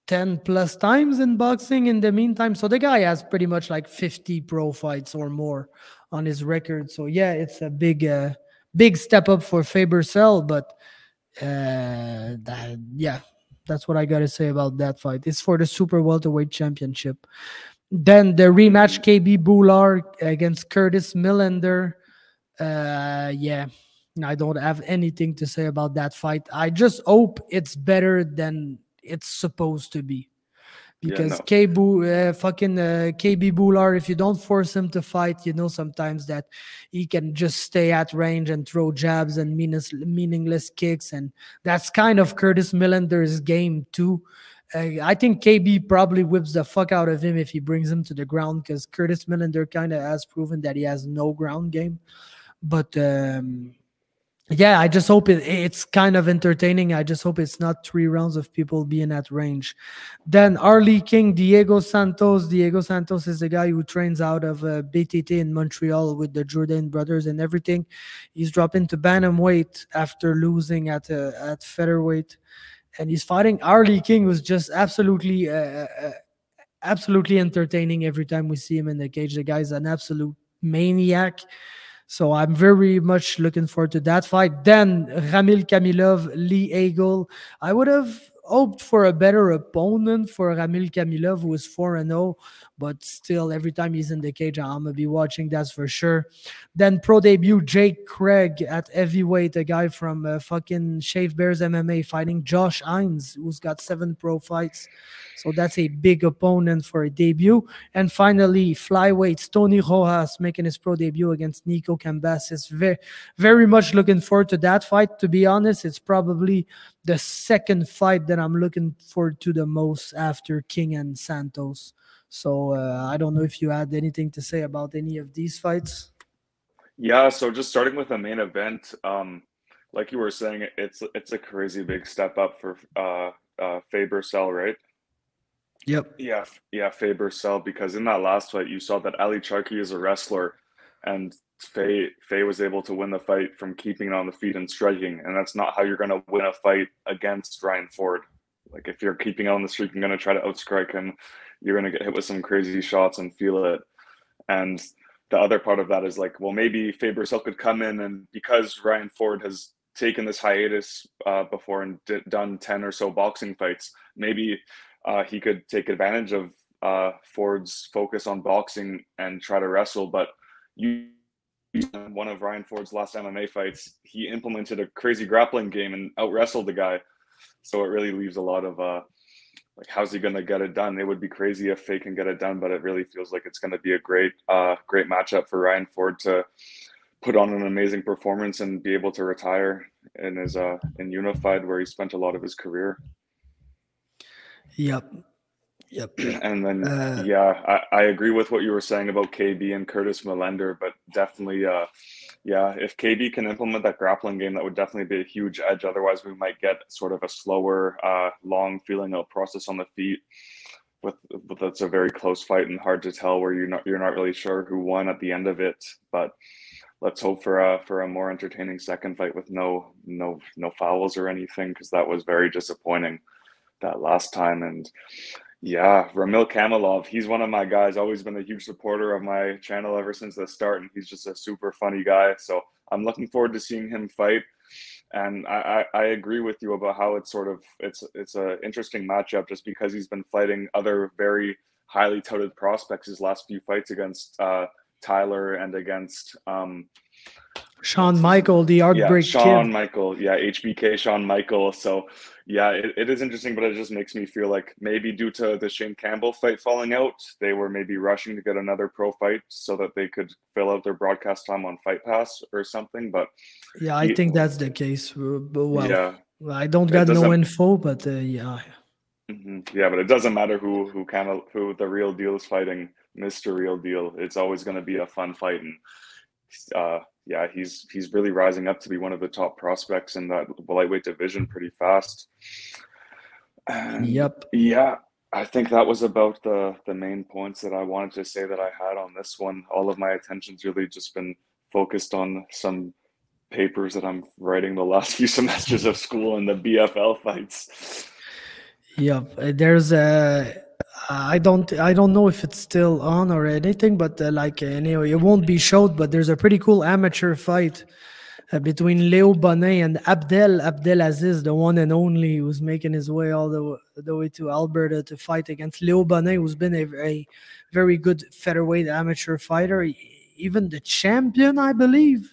10 plus times in boxing in the meantime. So the guy has pretty much like 50 pro fights or more on his record. So yeah, it's a big step up for Faber, but yeah. That's what I got to say about that fight. It's for the Super Welterweight Championship. Then the rematch, KB Boular against Curtis Millender. Yeah, I don't have anything to say about that fight. I just hope it's better than it's supposed to be. Because KB Boular, if you don't force him to fight, you know sometimes that he can just stay at range and throw jabs and meaningless kicks, and that's kind of Curtis Millender's game too. I think KB probably whips the fuck out of him if he brings him to the ground, because Curtis Millender kind of has proven that he has no ground game. But yeah, I just hope it's kind of entertaining. I just hope it's not 3 rounds of people being at range. Then Harley King, Diego Santos. Diego Santos is the guy who trains out of BTT in Montreal with the Jourdain brothers and everything. He's dropping to bantamweight after losing at featherweight. And he's fighting Harley King, who's just absolutely entertaining every time we see him in the cage. The guy's an absolute maniac. So I'm very much looking forward to that fight. Then Ramil Kamilov, Lee Eagle. I would have hoped for a better opponent for Ramil Kamilov, who is 4-0, but still, every time he's in the cage, I'm going to be watching, that's for sure. Then pro debut, Jake Craig at heavyweight, a guy from fucking Shave Bears MMA fighting Josh Hines, who's got 7 pro fights. So that's a big opponent for a debut. And finally, flyweight, Tony Rojas making his pro debut against Nico Cambasis. Very, very much looking forward to that fight. To be honest, it's probably the second fight that I'm looking forward to the most after King and Santos. So I don't know if you had anything to say about any of these fights. Yeah, so just starting with the main event, like you were saying, it's a crazy big step up for Faber, right? Yep. Yeah, Faber, because in that last fight, you saw that Ali Charkey is a wrestler, and Faye was able to win the fight from keeping it on the feet and striking, and that's not how you're going to win a fight against Ryan Ford. Like, if you're keeping it on the street and going to try to outstrike him, you're going to get hit with some crazy shots and feel it. And the other part of that is like, well, maybe Faber still could come in, and because Ryan Ford has taken this hiatus before and done 10 or so boxing fights, maybe he could take advantage of Ford's focus on boxing and try to wrestle. But one of Ryan Ford's last MMA fights, he implemented a crazy grappling game and out-wrestled the guy. So it really leaves a lot of like, how's he going to get it done? It would be crazy if Faye can get it done, but it really feels like it's going to be a great matchup for Ryan Ford to put on an amazing performance and be able to retire in his in Unified, where he spent a lot of his career. Yep. And then I agree with what you were saying about KB and Curtis Millender, but definitely if KB can implement that grappling game, that would definitely be a huge edge. Otherwise we might get sort of a slower long feeling out process on the feet with that's a very close fight and hard to tell, where you're not really sure who won at the end of it. But let's hope for a more entertaining second fight with no fouls or anything, because that was very disappointing that last time. And yeah, Ramil Kamilov, he's one of my guys, always been a huge supporter of my channel ever since the start, and he's just a super funny guy. So I'm looking forward to seeing him fight. And I agree with you about how it's an interesting matchup, just because he's been fighting other very highly touted prospects his last few fights against Tyler and against Shawn Michael, the Heartbreak Kid. Shawn Michael, HBK Shawn Michael. So it is interesting, but it just makes me feel like maybe due to the Shane Campbell fight falling out, they were maybe rushing to get another pro fight so that they could fill out their broadcast time on Fight Pass or something. But I think that's the case. But I don't got no info, but yeah. Mm-hmm. Yeah, but it doesn't matter who the real deal is fighting, Mr. Real Deal. It's always going to be a fun fight, and he's really rising up to be one of the top prospects in that lightweight division pretty fast. And yeah, I think that was about the main points that I wanted to say that I had on this one. All of my attention's really just been focused on some papers that I'm writing the last few semesters of school and the BFL fights. Yep, there's I don't know if it's still on or anything, but anyway, it won't be showed. But there's a pretty cool amateur fight between Leo Bonin and Abdelaziz, the one and only, who's making his way all the way to Alberta to fight against Leo Bonin, who's been a very good featherweight amateur fighter, even the champion, I believe.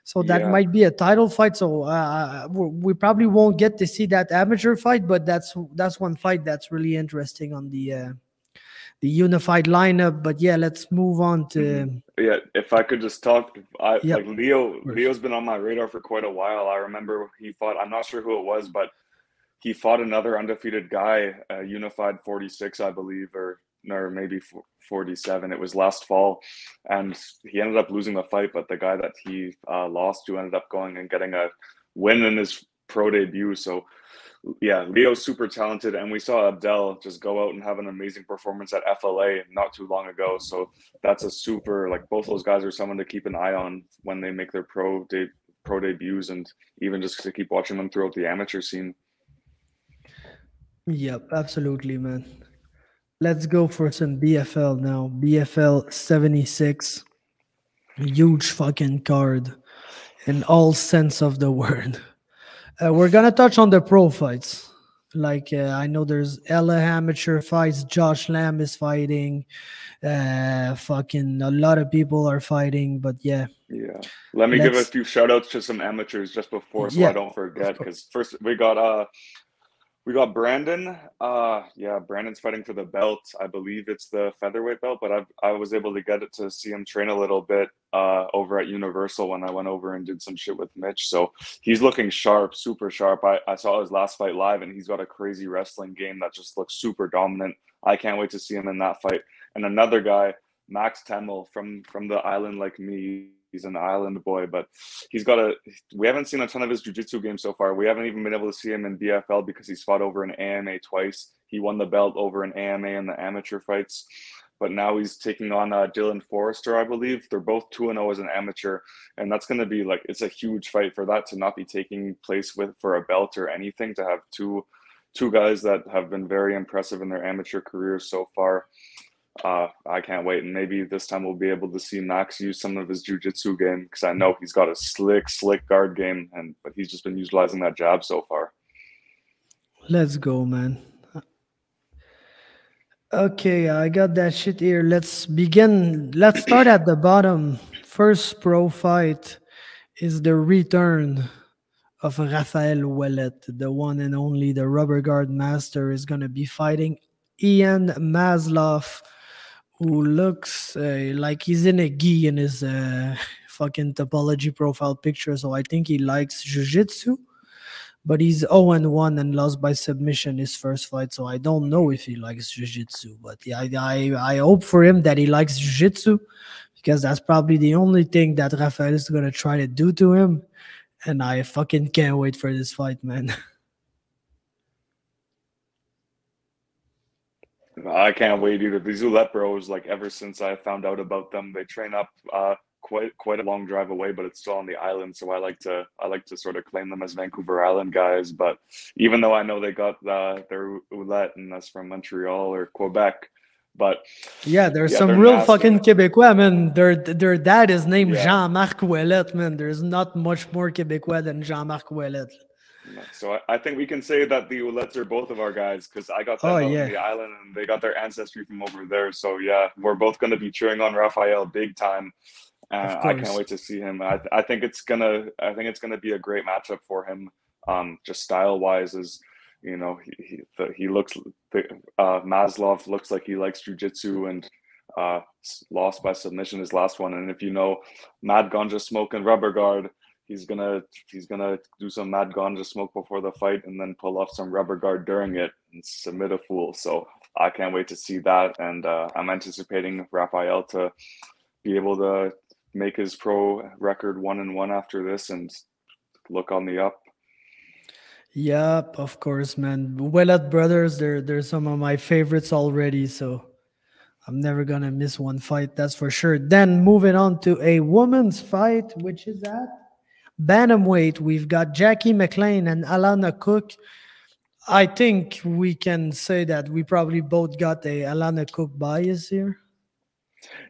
So that might be a title fight. So we probably won't get to see that amateur fight, but that's one fight that's really interesting on the unified lineup. But let's move on to if I could just talk, like Leo's been on my radar for quite a while. I remember he fought, I'm not sure who it was, but he fought another undefeated guy, unified 46, I believe, or maybe 47. It was last fall, and he ended up losing the fight, but the guy that he lost to ended up going and getting a win in his pro debut. So Leo's super talented, and we saw Abdel just go out and have an amazing performance at FLA not too long ago. So that's a super, like, both those guys are someone to keep an eye on when they make their pro debuts, and even just to keep watching them throughout the amateur scene. Yep, absolutely, man. Let's go for some BFL now. BFL 76. Huge fucking card in all sense of the word. We're going to touch on the pro fights. I know there's Ella amateur fights. Josh Lamb is fighting. Fucking a lot of people are fighting, but Let me give a few shout outs to some amateurs just before, so I don't forget, because first we got Brandon. Brandon's fighting for the belt. I believe it's the featherweight belt, but I was able to get it to see him train a little bit over at Universal when I went over and did some shit with Mitch. So he's looking sharp, super sharp. I saw his last fight live, and he's got a crazy wrestling game that just looks super dominant. I can't wait to see him in that fight. And another guy, Max Temmel from the island like me. He's an island boy, but we haven't seen a ton of his jiu-jitsu game so far. We haven't even been able to see him in BFL because he's fought over an AMA twice. He won the belt over an AMA in the amateur fights. but now he's taking on Dylan Forrester, I believe. They're both 2-0 as an amateur, and that's going to be like, it's a huge fight for that to not be taking place for a belt or anything, to have two guys that have been very impressive in their amateur careers so far. I can't wait, and maybe this time we'll be able to see Max use some of his jiu-jitsu game, because I know he's got a slick guard game, but he's just been utilizing that jab so far. Let's go, man. Okay, I got that shit here. Let's begin. Let's start at the bottom. First pro fight is the return of Rafael Ouellet, the one and only, the rubber guard master, is going to be fighting Ian Maslow, who looks like he's in a gi in his fucking topology profile picture. So I think he likes jiu-jitsu. But he's 0-1 and lost by submission his first fight, so I don't know if he likes jiu-jitsu. But yeah, I hope for him that he likes jiu-jitsu, because that's probably the only thing that Rafael is going to try to do to him. And I fucking can't wait for this fight, man. I can't wait either. These Ouellet bros, like, ever since I found out about them, they train up quite a long drive away, but it's still on the island. So I like to sort of claim them as Vancouver Island guys. But even though I know they got their Ouellet and that's from Montreal or Quebec, but yeah, there's some real nasty. Fucking Quebecois, man. Their dad is named Jean-Marc Ouellet, man. There's not much more Quebecois than Jean-Marc Ouellet. So I think we can say that the Oulets are both of our guys, because I got that out on the island and they got their ancestry from over there. So yeah, we're both going to be cheering on Rafael big time. I can't wait to see him. I think it's gonna be a great matchup for him. Just style wise, as you know, he looks. Maslow looks like he likes jiu-jitsu, and lost by submission his last one. And if you know Mad Ganja Smoke and Rubber Guard, he's gonna do some Mad Ganja Smoke before the fight, and then pull off some Rubber Guard during it and submit a fool. So I can't wait to see that, and I'm anticipating Rafael to be able to make his pro record 1-1 after this and look on the up. Yep, of course, man. Ouellet brothers, they're some of my favorites already, so I'm never gonna miss one fight, that's for sure. Then moving on to a women's fight, which is at bantamweight. We've got Jackie McLean and Alana Cook. I think we can say that we probably both got a Alana Cook bias here.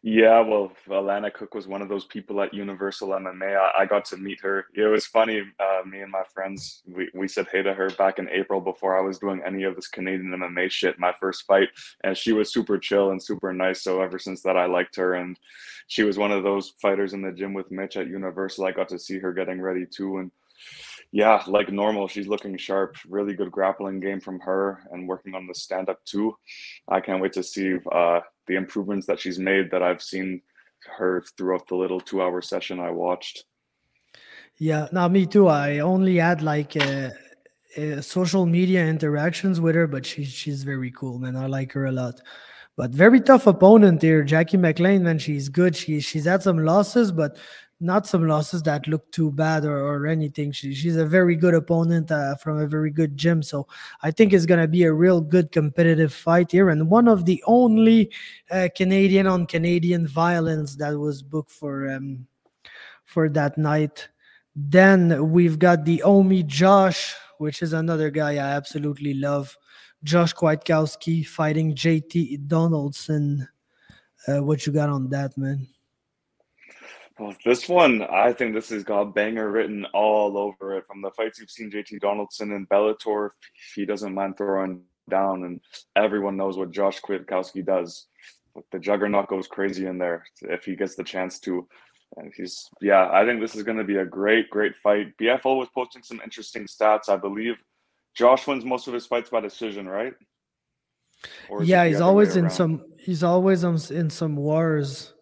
Yeah, well, Alana Cook was one of those people at Universal MMA. I got to meet her. It was funny. Me and my friends, we said hey to her back in April before I was doing any of this Canadian MMA shit, my first fight. And she was super chill and super nice. So ever since that, I liked her. And she was one of those fighters in the gym with Mitch at Universal. I got to see her getting ready too. And yeah, like normal, she's looking sharp. Really good grappling game from her, and working on the stand-up too. I can't wait to see the improvements that she's made, that I've seen her throughout the little 2-hour session I watched. Yeah, no, me too. I only had like social media interactions with her, but she's very cool, man. I like her a lot. But very tough opponent here, Jackie McLean, man. She's good. She's had some losses, but not some losses that look too bad or anything. She's a very good opponent from a very good gym. So I think it's going to be a real good competitive fight here. And one of the only Canadian on Canadian violence that was booked for that night. Then we've got the Omi Josh, which is another guy I absolutely love. Josh Kwiatkowski fighting JT Donaldson. What you got on that, man? Well, this one, I think this has got banger written all over it. From the fights you've seen JT Donaldson in Bellator, he doesn't mind throwing down, and everyone knows what Josh Kwiatkowski does. But the juggernaut goes crazy in there if he gets the chance to. And I think this is going to be a great fight. BFO was posting some interesting stats. I believe Josh wins most of his fights by decision, right? Yeah, he's always in some wars.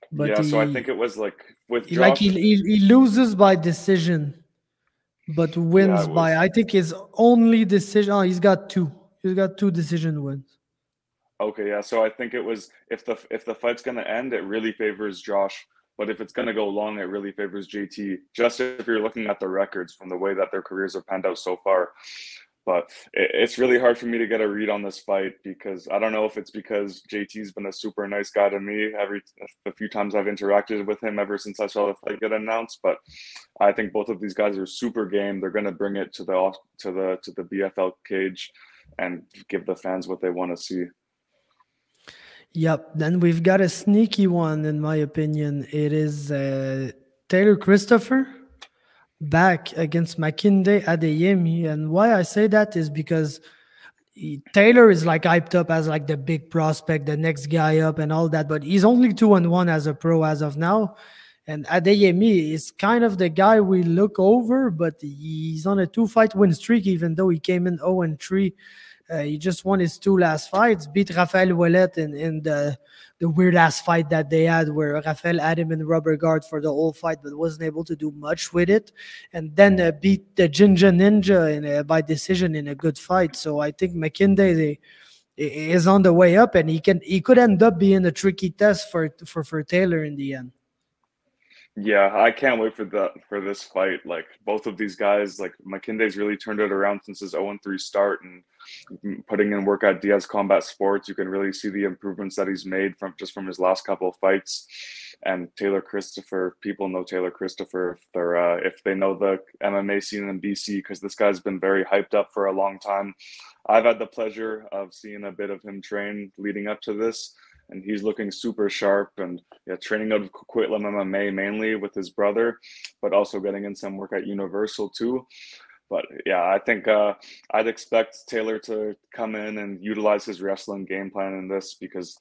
But so I think it was like with Josh, like he loses by decision, but wins by, I think his only decision. Oh, he's got two decision wins. Okay, yeah. So I think it was if the fight's gonna end, it really favors Josh. But if it's gonna go long, it really favors JT. Just if you're looking at the records from the way that their careers have panned out so far. But it's really hard for me to get a read on this fight because I don't know if it's because JT's been a super nice guy to me a few times I've interacted with him ever since I saw the fight get announced. But I think both of these guys are super game. They're going to bring it to the BFL cage and give the fans what they want to see. Yep. Then we've got a sneaky one, in my opinion. It is Taylor Christopher back against Makinde Adeyemi. And why I say that is because Taylor is like hyped up as like the big prospect, the next guy up and all that, but he's only 2-1 as a pro as of now. And Adeyemi is kind of the guy we look over, but he's on a 2-fight win streak, even though he came in 0-3. He just won his 2 last fights, beat Rafael Ouellet in the weird-ass fight that they had where Rafael had him in rubber guard for the whole fight but wasn't able to do much with it. And then beat the Jinja Ninja by decision in a good fight. So I think Makinde is on the way up, and he could end up being a tricky test for Taylor in the end. Yeah, I can't wait for this fight. Like both of these guys, like Makinde's really turned it around since his 0-3 start, and putting in work at Diaz Combat Sports, you can really see the improvements that he's made from his last couple of fights. And Taylor Christopher, people know Taylor Christopher if they know the MMA scene in BC, because this guy's been very hyped up for a long time. I've had the pleasure of seeing a bit of him train leading up to this, and he's looking super sharp and training out of Coquitlam MMA mainly with his brother, but also getting in some work at Universal too. But yeah, I think I'd expect Taylor to come in and utilize his wrestling game plan in this, because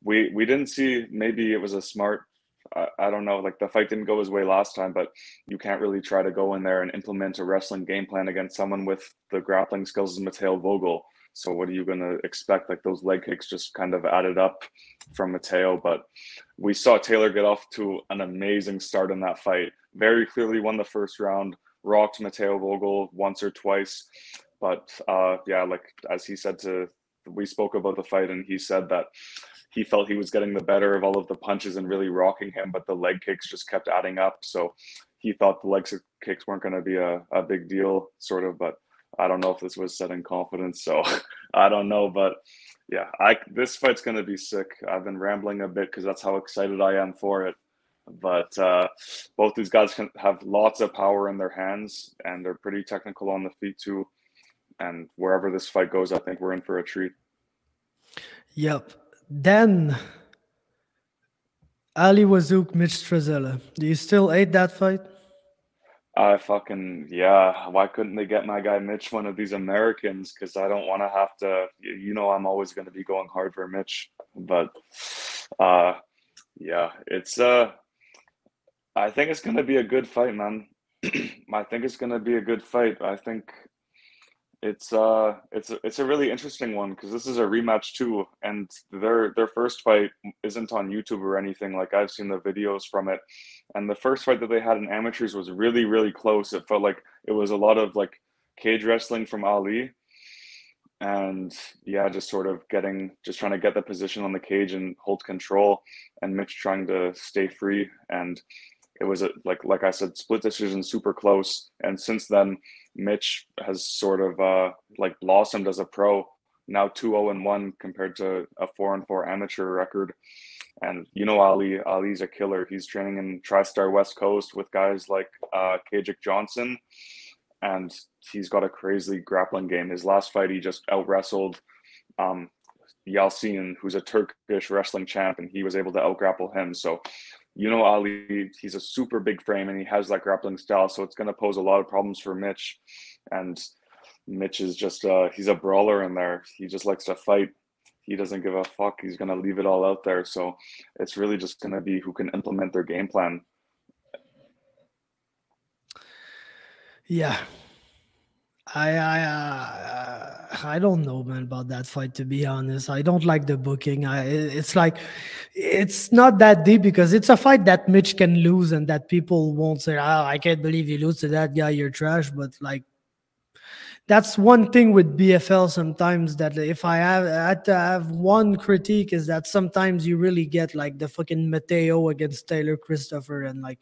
we didn't see, maybe it was a smart, I don't know, like the fight didn't go his way last time, but you can't really try to go in there and implement a wrestling game plan against someone with the grappling skills of Mateo Vogel. So what are you going to expect? Like those leg kicks just kind of added up from Mateo. But we saw Taylor get off to an amazing start in that fight. Very clearly won the first round, rocked Mateo Vogel once or twice. But yeah, like as he said, we spoke about the fight, and he said that he felt he was getting the better of all of the punches and really rocking him, but the leg kicks just kept adding up. So he thought the leg kicks weren't going to be a big deal, sort of, but I don't know if this was setting confidence, so I don't know. But yeah, this fight's going to be sick. I've been rambling a bit because that's how excited I am for it. But both these guys can have lots of power in their hands, and they're pretty technical on the feet too. And wherever this fight goes, I think we're in for a treat. Yep. Then Ali Wazouk, Mitch Strezella. Do you still hate that fight? Yeah. Why couldn't they get my guy Mitch one of these Americans? Because I don't want to have to, I'm always going to be going hard for Mitch. But yeah, it's I think it's going to be a good fight, man. I think it's going to be a good fight. I think it's a really interesting one, because this is a rematch too, and their first fight isn't on YouTube or anything. Like, I've seen the videos from it, and the first fight that they had in amateurs was really, really close. It felt like it was a lot of like cage wrestling from Ali, and yeah, just trying to get the position on the cage and hold control, and Mitch trying to stay free. And it was like I said, split decision, super close. And since then, Mitch has sort of like blossomed as a pro. Now 2-0-1 compared to a 4-4 amateur record. And Ali's a killer. He's training in TriStar West Coast with guys like Kajik Johnson, and he's got a crazy grappling game. His last fight, he just out wrestled Yalcin, who's a Turkish wrestling champ, and he was able to out grapple him. So Ali, he's a super big frame, and he has that grappling style, so it's going to pose a lot of problems for Mitch. And Mitch is just he's a brawler in there. He just likes to fight. He doesn't give a fuck. He's going to leave it all out there. So it's really just going to be who can implement their game plan. Yeah. I don't know, man, about that fight, to be honest. I don't like the booking. It's like, it's not that deep, because it's a fight that Mitch can lose and that people won't say, I can't believe you lose to that guy, you're trash. But like, that's one thing with BFL sometimes, that if I had to have one critique, is that sometimes you really get like the fucking Mateo against Taylor Christopher, and like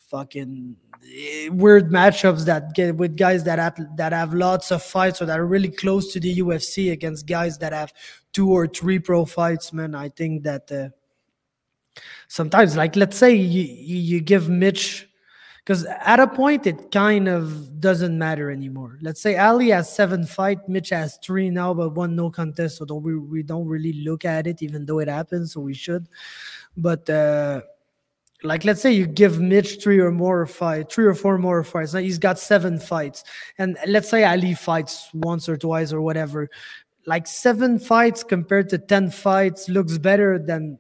fucking weird matchups that get with guys that have lots of fights or that are really close to the UFC against guys that have 2 or 3 pro fights, man. I think that sometimes, like, let's say you give Mitch, because at a point it kind of doesn't matter anymore. Let's say Ali has 7 fights, Mitch has 3 now, but 1 no contest, so we don't really look at it, even though it happens, so we should. But like, let's say you give Mitch 3 or 4 more fights. Now he's got 7 fights, and let's say Ali fights once or twice or whatever. Like 7 fights compared to 10 fights looks better than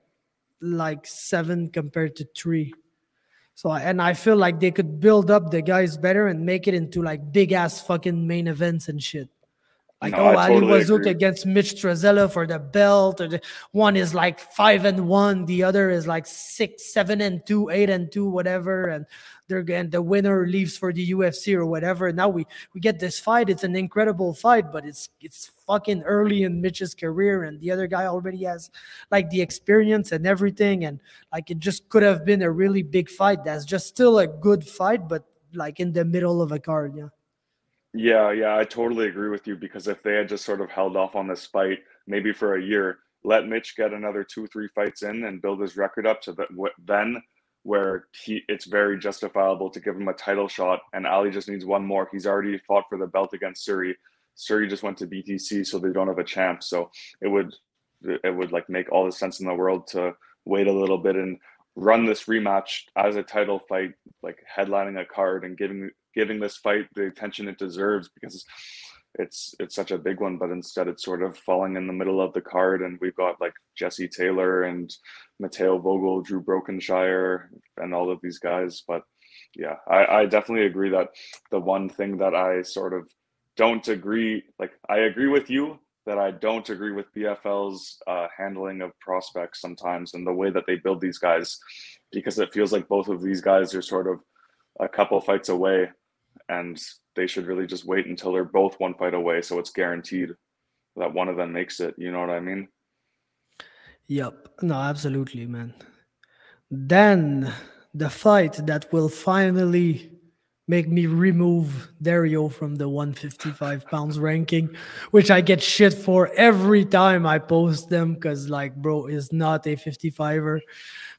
like 7 compared to 3. So, and I feel like they could build up the guys better and make it into like big ass fucking main events and shit. Like, No, I Ali totally Wazouk agree. against Mitch Trezella for the belt, or one is like 5-1, the other is like 6, 7-2, 8-2, whatever, and the winner leaves for the UFC or whatever. Now we get this fight. It's an incredible fight, but it's fucking early in Mitch's career, and the other guy already has like the experience and everything, and like it just could have been a really big fight. That's just still a good fight, but like in the middle of a card, yeah. Yeah, I totally agree with you, because if they had just sort of held off on this fight maybe for a year, let Mitch get another 2-3 fights in and build his record up to then where it's very justifiable to give him a title shot, and Ali just needs 1 more. He's already fought for the belt against Suri. Suri just went to BTC, so they don't have a champ. So it would like make all the sense in the world to wait a little bit and run this rematch as a title fight, like headlining a card and giving this fight the attention it deserves, because it's such a big one. But instead it's sort of falling in the middle of the card, and we've got like Jesse Taylor and Matteo Vogel, Drew Brokenshire, and all of these guys. But yeah, I definitely agree that the one thing that I sort of don't agree, like I agree with you that I don't agree with BFL's handling of prospects sometimes, and the way that they build these guys, because it feels like both of these guys are sort of a couple fights away, and they should really just wait until they're both 1 fight away, so it's guaranteed that one of them makes it. You know what I mean? Yep. No, absolutely, man. Then the fight that will finally make me remove Dario from the 155 pounds ranking, which I get shit for every time I post them, because like, bro is not a 55er.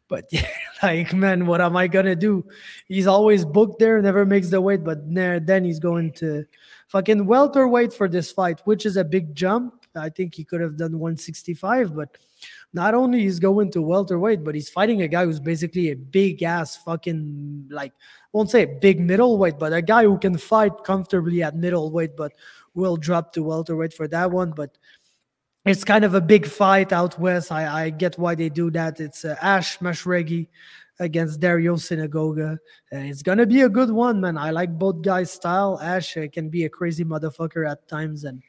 But yeah, like, man, what am I gonna do? He's always booked there, never makes the weight, but then he's going to fucking welterweight for this fight, which is a big jump. I think he could have done 165, but not only he's going to welterweight, but he's fighting a guy who's basically a big ass fucking, like, I won't say big middleweight, but a guy who can fight comfortably at middleweight, but will drop to welterweight for that one. But it's kind of a big fight out west. I get why they do that. It's Ash Mashregi against Dario Sinagoga. It's going to be a good one, man. I like both guys' style. Ash can be a crazy motherfucker at times, and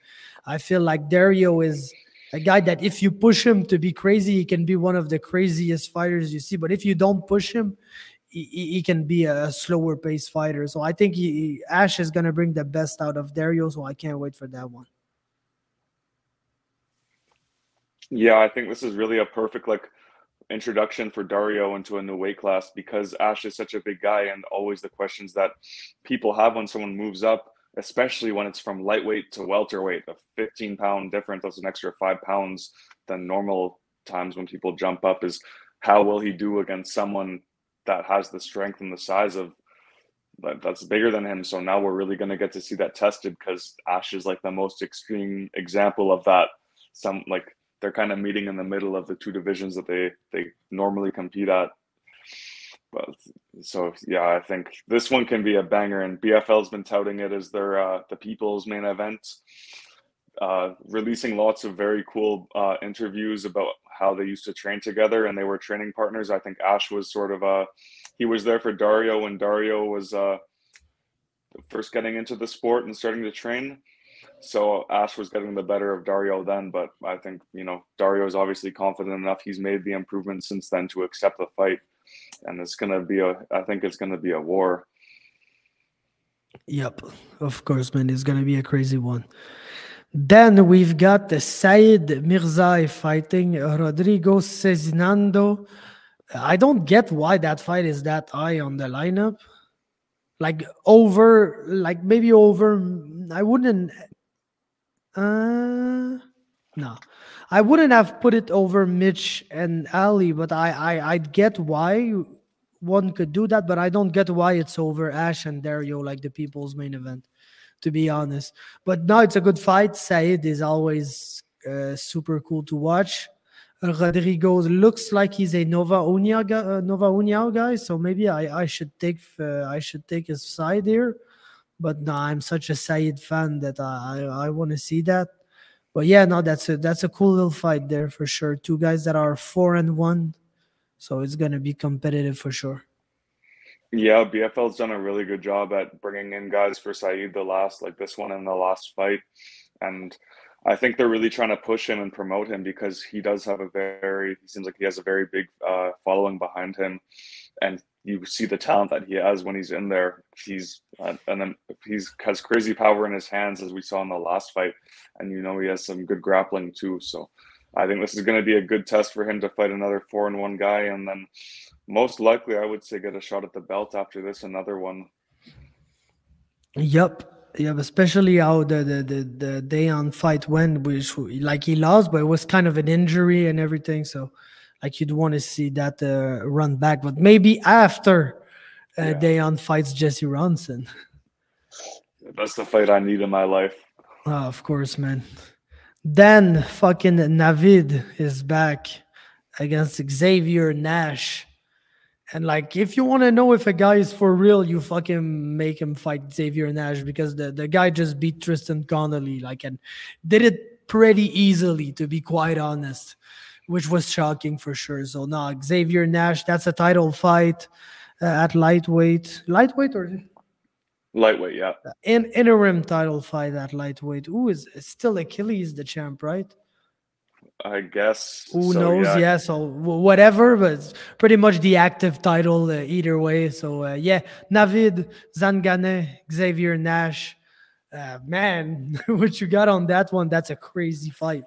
I feel like Dario is a guy that if you push him to be crazy, he can be one of the craziest fighters you see. But if you don't push him, he can be a slower paced fighter. So I think Ash is going to bring the best out of Dario, so I can't wait for that one. Yeah, I think this is really a perfect like introduction for Dario into a new weight class, because Ash is such a big guy, and always the questions that people have when someone moves up, especially when it's from lightweight to welterweight, a 15-pound difference, that's an extra 5 pounds than normal times when people jump up, is how will he do against someone that has the strength and the size of that's bigger than him. So now we're really going to get to see that tested, because Ash is like the most extreme example of that. Some like they're kind of meeting in the middle of the two divisions that they normally compete at. But so yeah, I think this one can be a banger, and BFL's been touting it as their the people's main event, releasing lots of very cool interviews about how they used to train together and they were training partners. I think Ash was sort of he was there for Dario when Dario was first getting into the sport and starting to train. So Ash was getting the better of Dario then, but I think, you know, Dario is obviously confident enough. He's made the improvements since then to accept the fight. And it's going to be I think it's going to be a war. Yep, of course, man. It's going to be a crazy one. Then we've got the Said Mirzai fighting Rodrigo Cezinando. I don't get why that fight is that high on the lineup. Like over, like maybe over. I wouldn't. No, I wouldn't have put it over Mitch and Ali, but I'd get why one could do that, but I don't get why it's over Ash and Dario, like the people's main event, to be honest. But no, it's a good fight. Said is always super cool to watch. Rodrigo looks like he's a Nova União guy, so maybe I should take his side here. But no, I'm such a Said fan that I want to see that. But yeah, no, that's a cool little fight there for sure. Two guys that are 4-1, so it's gonna be competitive for sure. Yeah, BFL's done a really good job at bringing in guys for Saeed this one in the last fight, and I think they're really trying to push him and promote him because he does have he seems like he has a very big following behind him, and you see the talent that he has when he's in there. He's has crazy power in his hands, as we saw in the last fight, and he has some good grappling too. So I think this is going to be a good test for him to fight another 4-1 guy, and then most likely, I would say, get a shot at the belt after this, another one. Yep, especially how the Dayon fight went, which like he lost, but it was kind of an injury and everything. So like you'd want to see that run back, but maybe after Dayon fights Jesse Ronson. That's the fight I need in my life. Oh, of course, man. Then fucking Navid is back against Xavier Nash. And like, if you want to know if a guy is for real, you fucking make him fight Xavier Nash, because the guy just beat Tristan Connolly, like, and did it pretty easily, to be quite honest, which was shocking for sure. So no, Xavier Nash, that's a title fight at lightweight or lightweight, yeah. Interim title fight at lightweight. Ooh, is still Achilles the champ, right? I guess. Who knows? Yeah, so whatever, but it's pretty much the active title either way. So yeah, Navid, Zangane, Xavier Nash. Man, what you got on that one? That's a crazy fight.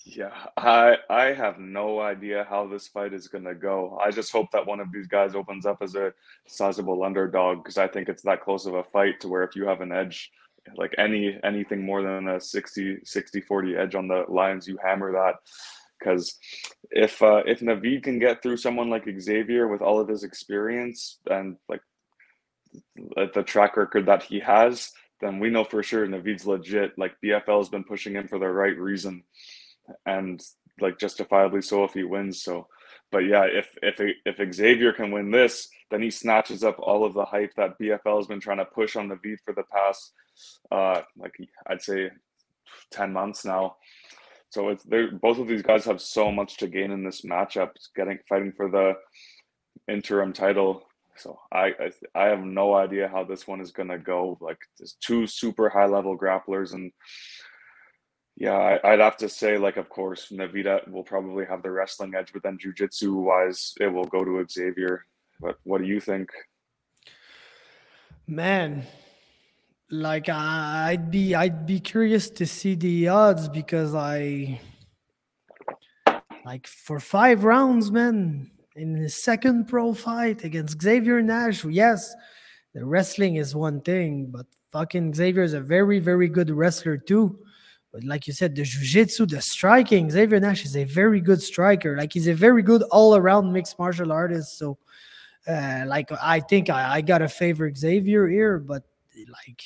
Yeah, I have no idea how this fight is going to go. I just hope that one of these guys opens up as a sizable underdog, because I think it's that close of a fight to where if you have an edge, like anything more than a 60-40 edge on the lines, you hammer that. Because if Navid can get through someone like Xavier with all of his experience and like the track record that he has, then we know for sure Navid's legit. Like, BFL has been pushing him for the right reason, and like justifiably so if he wins. So, but yeah, if Xavier can win this, then he snatches up all of the hype that BFL has been trying to push on Navid for the past like I'd say 10 months now. So it's both of these guys have so much to gain in this matchup, fighting for the interim title. So I have no idea how this one is gonna go. Like, there's two super high level grapplers, and yeah, I'd have to say, like, of course, Navid will probably have the wrestling edge, but then jiu-jitsu wise, it will go to Xavier. But what do you think? Man, like, I'd be curious to see the odds, because for 5 rounds, man, in his second pro fight against Xavier Nash, yes, the wrestling is one thing, but fucking Xavier is a very, very good wrestler too. But like you said, the jiu-jitsu, the striking, Xavier Nash is a very good striker. Like, he's a very good all-around mixed martial artist. So, like, I think I gotta favor Xavier here, but like,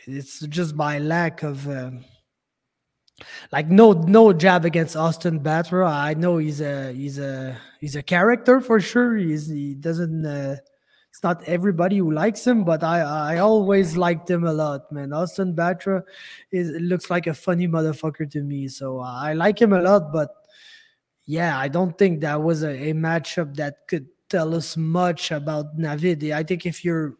it's just by lack of like no jab against Austin Batra. I know he's a character for sure. He doesn't. It's not everybody who likes him, but I always liked him a lot, man. Austin Batra looks like a funny motherfucker to me, so I like him a lot. But yeah, I don't think that was a matchup that could tell us much about Navid. I think if you're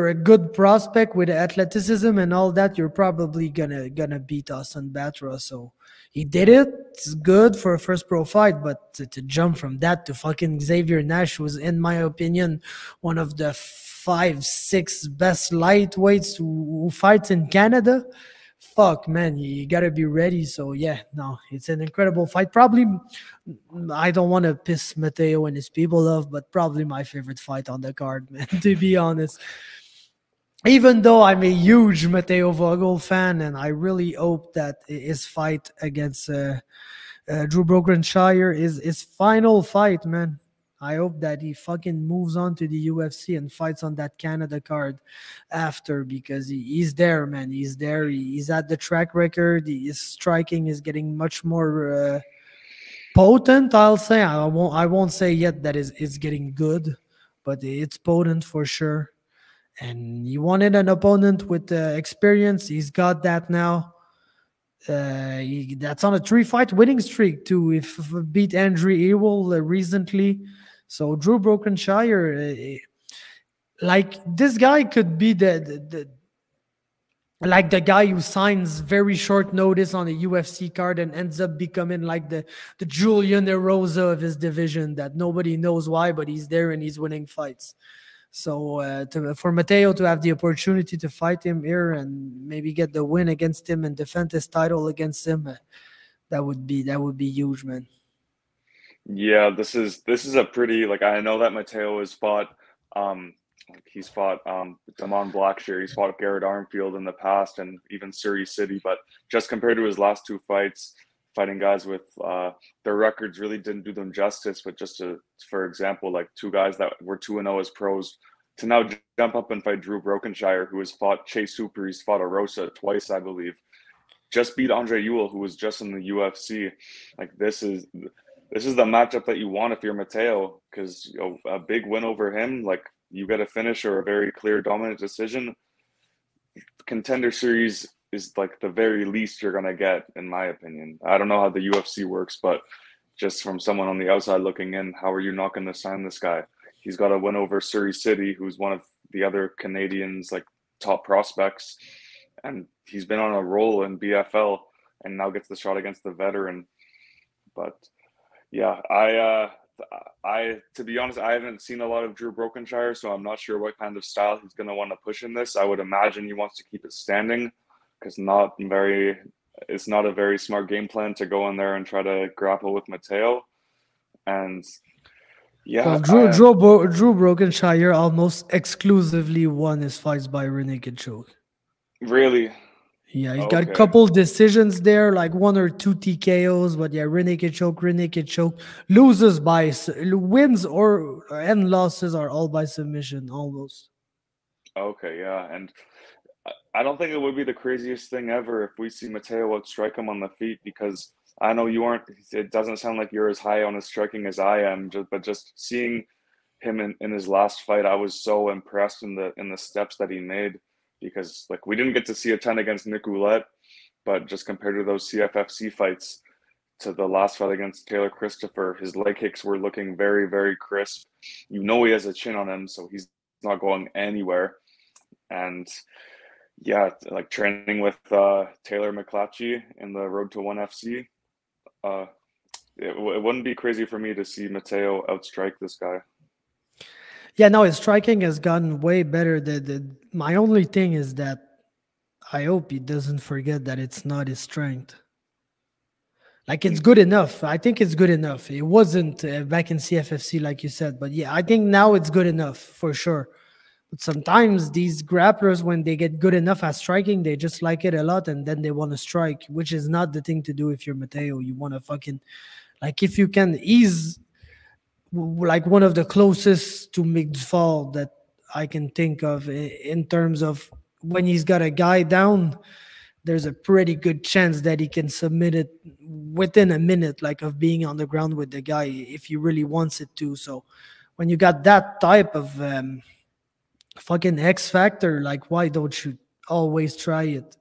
a good prospect with athleticism and all that, you're probably gonna beat Austin Batra. So he did it. It's good for a first pro fight, but to jump from that to fucking Xavier Nash, was, in my opinion, one of the 5-6 best lightweights who fights in Canada. Fuck, man, you gotta be ready. So yeah, no, it's an incredible fight. Probably I don't want to piss Mateo and his people off, but probably my favorite fight on the card, man, to be honest. Even though I'm a huge Mateo Vogel fan, and I really hope that his fight against Drew Brokenshire is his final fight, man. I hope that he fucking moves on to the UFC and fights on that Canada card after, because he's there, man. He's there. He's at the track record. His striking is getting much more potent. I'll say. I won't say yet that it's getting good, but it's potent for sure. And he wanted an opponent with experience. He's got that now. That's on a 3-fight winning streak too. If beat Andrew Ewell recently, so Drew Brokenshire, like this guy could be the guy who signs very short notice on a UFC card and ends up becoming like the Julian Erosa of his division, that nobody knows why, but he's there and he's winning fights. So for Mateo to have the opportunity to fight him here and maybe get the win against him and defend his title against him, that would be huge, man. Yeah, this is a pretty, like, I know that Mateo has fought he's fought Damon Blackshear, he's fought Garrett Armfield in the past, and even Surrey City, but just compared to his last 2 fights, fighting guys with their records really didn't do them justice. But just for example, like 2 guys that were 2-0 as pros, to now jump up and fight Drew Brokenshire, who has fought Chase Hooper, he's fought Erosa twice, I believe, just beat Andre Ewell, who was just in the UFC. Like this is the matchup that you want if you're Mateo, because a big win over him, like you get a finish or a very clear dominant decision. Contender Series is like the very least you're going to get, in my opinion. I don't know how the UFC works, but just from someone on the outside looking in, how are you not going to sign this guy? He's got a win over Surrey City, who's one of the other Canadians, like top prospects, and he's been on a roll in BFL and now gets the shot against the veteran. But yeah, I to be honest, I haven't seen a lot of Drew Brokenshire, so I'm not sure what kind of style he's going to want to push in this. I would imagine he wants to keep it standing, because it's not a very smart game plan to go in there and try to grapple with Mateo. And yeah, well, Drew Brokenshire almost exclusively won his fights by rear naked choke. Really? Yeah, he's got a couple decisions there, like 1 or 2 TKOs, but yeah, rear naked choke. Loses by wins and losses are all by submission, almost. Okay, yeah, and I don't think it would be the craziest thing ever if we see Mateo outstrike him on the feet, because I know you aren't. It doesn't sound like you're as high on his striking as I am, but just seeing him in his last fight, I was so impressed in the steps that he made. Because like we didn't get to see a ton against Nick Ouellette, but just compared to those CFFC fights to the last fight against Taylor Christopher, his leg kicks were looking very, very crisp. You know he has a chin on him, so he's not going anywhere. And yeah, like training with Taylor McClatchy in the Road to One FC, it wouldn't be crazy for me to see Mateo outstrike this guy. Yeah, no, his striking has gotten way better. My only thing is that I hope he doesn't forget that it's not his strength. Like, it's good enough. I think it's good enough. It wasn't back in CFFC, like you said. But yeah, I think now it's good enough, for sure. But sometimes these grapplers, when they get good enough at striking, they just like it a lot, and then they want to strike, which is not the thing to do if you're Mateo. You want to fucking... Like, if you can ease... like one of the closest to McFall that I can think of in terms of when he's got a guy down, there's a pretty good chance that he can submit it within a minute, like of being on the ground with the guy, if he really wants it to. So when you got that type of fucking X factor, like, why don't you always try it?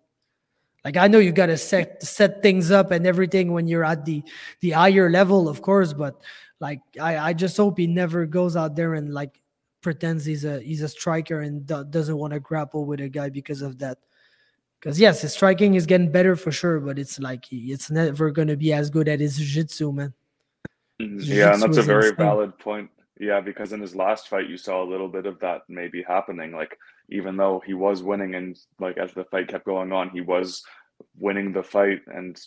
Like, I know you got to set things up and everything when you're at the higher level, of course, but like, I just hope he never goes out there and like pretends he's a striker and doesn't want to grapple with a guy because of that. Because yes, his striking is getting better for sure, but it's like it's never going to be as good at his jiu-jitsu, man. Yeah, and that's a very valid point. Yeah, because in his last fight, you saw a little bit of that maybe happening. Like, even though he was winning and like as the fight kept going on, he was winning the fight and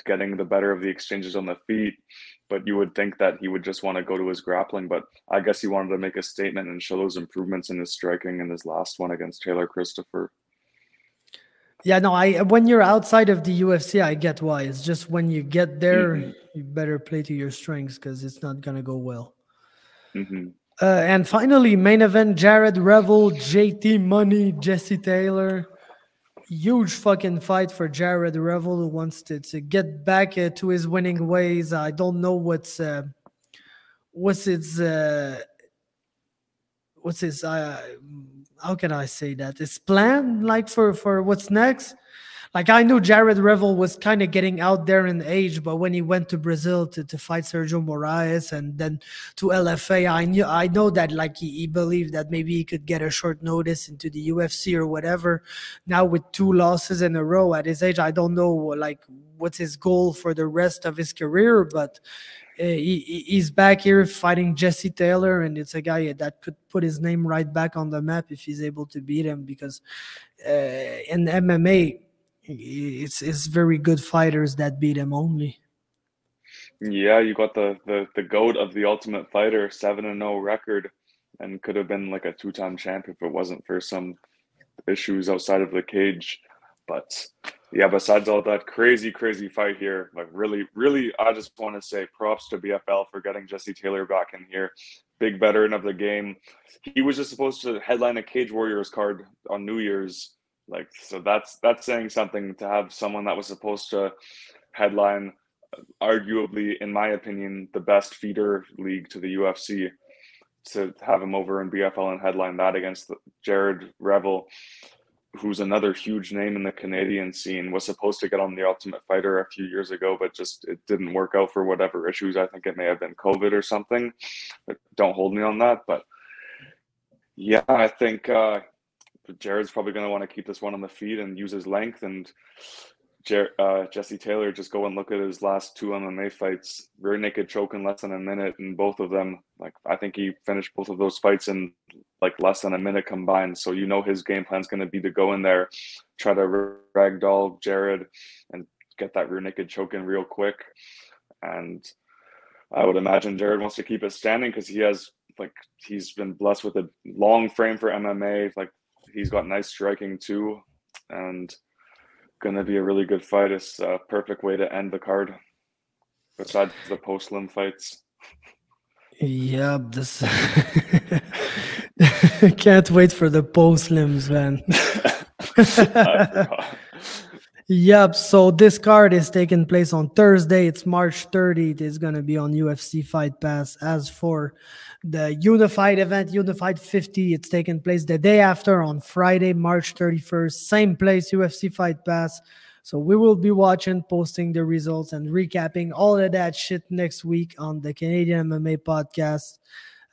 getting the better of the exchanges on the feet. But you would think that he would just want to go to his grappling. But I guess he wanted to make a statement and show those improvements in his striking in his last one against Taylor Christopher. Yeah, no, when you're outside of the UFC, I get why. It's just when you get there, you better play to your strengths because it's not going to go well. And finally, main event, Jared Revel, JT Money, Jesse Taylor. Huge fucking fight for Jared Revel, who wants to get back to his winning ways. I don't know what's his how can I say that? His plan, like for what's next. Like I knew Jared Revel was kind of getting out there in age, but when he went to Brazil to fight Sergio Moraes and then to LFA, I know that like he believed that maybe he could get a short notice into the UFC or whatever. Now with 2 losses in a row at his age, I don't know like what's his goal for the rest of his career, but he's back here fighting Jesse Taylor, and it's a guy that could put his name right back on the map if he's able to beat him, because in MMA, it's very good fighters that beat him only. Yeah, you got the GOAT of the Ultimate Fighter, 7-0 record, and could have been like a 2-time champ if it wasn't for some issues outside of the cage. But yeah, besides all that, crazy fight here. Like really, I just want to say props to BFL for getting Jesse Taylor back in here. Big veteran of the game. He was just supposed to headline a Cage Warriors card on New Year's. Like, so that's saying something, to have someone that was supposed to headline arguably, in my opinion, the best feeder league to the UFC, to have him over in BFL and headline that against Jared Revel, who's another huge name in the Canadian scene, was supposed to get on the Ultimate Fighter a few years ago, but just it didn't work out for whatever issues. I think it may have been COVID or something. But don't hold me on that. But yeah, I think Jared's probably going to want to keep this one on the feet and use his length. And Jesse Taylor, just go and look at his last 2 MMA fights. Rear naked choke in less than a minute in both of them. Like, I think he finished both of those fights in like less than a minute combined. So you know his game plan is going to be to go in there, try to ragdoll Jared and get that rear naked choke in real quick. And I would imagine Jared wants to keep it standing because he's been blessed with a long frame for MMA. Like, he's got nice striking too, and going to be a really good fight. It's a perfect way to end the card, besides the post-limb fights. Yeah, this can't wait for the post-limbs, man. Yep, so this card is taking place on Thursday. It's March 30th. It's going to be on UFC Fight Pass. As for the Unified event, Unified 50, it's taking place the day after on Friday, March 31st. Same place, UFC Fight Pass. So we will be watching, posting the results, and recapping all of that shit next week on the Canadian MMA Podcast.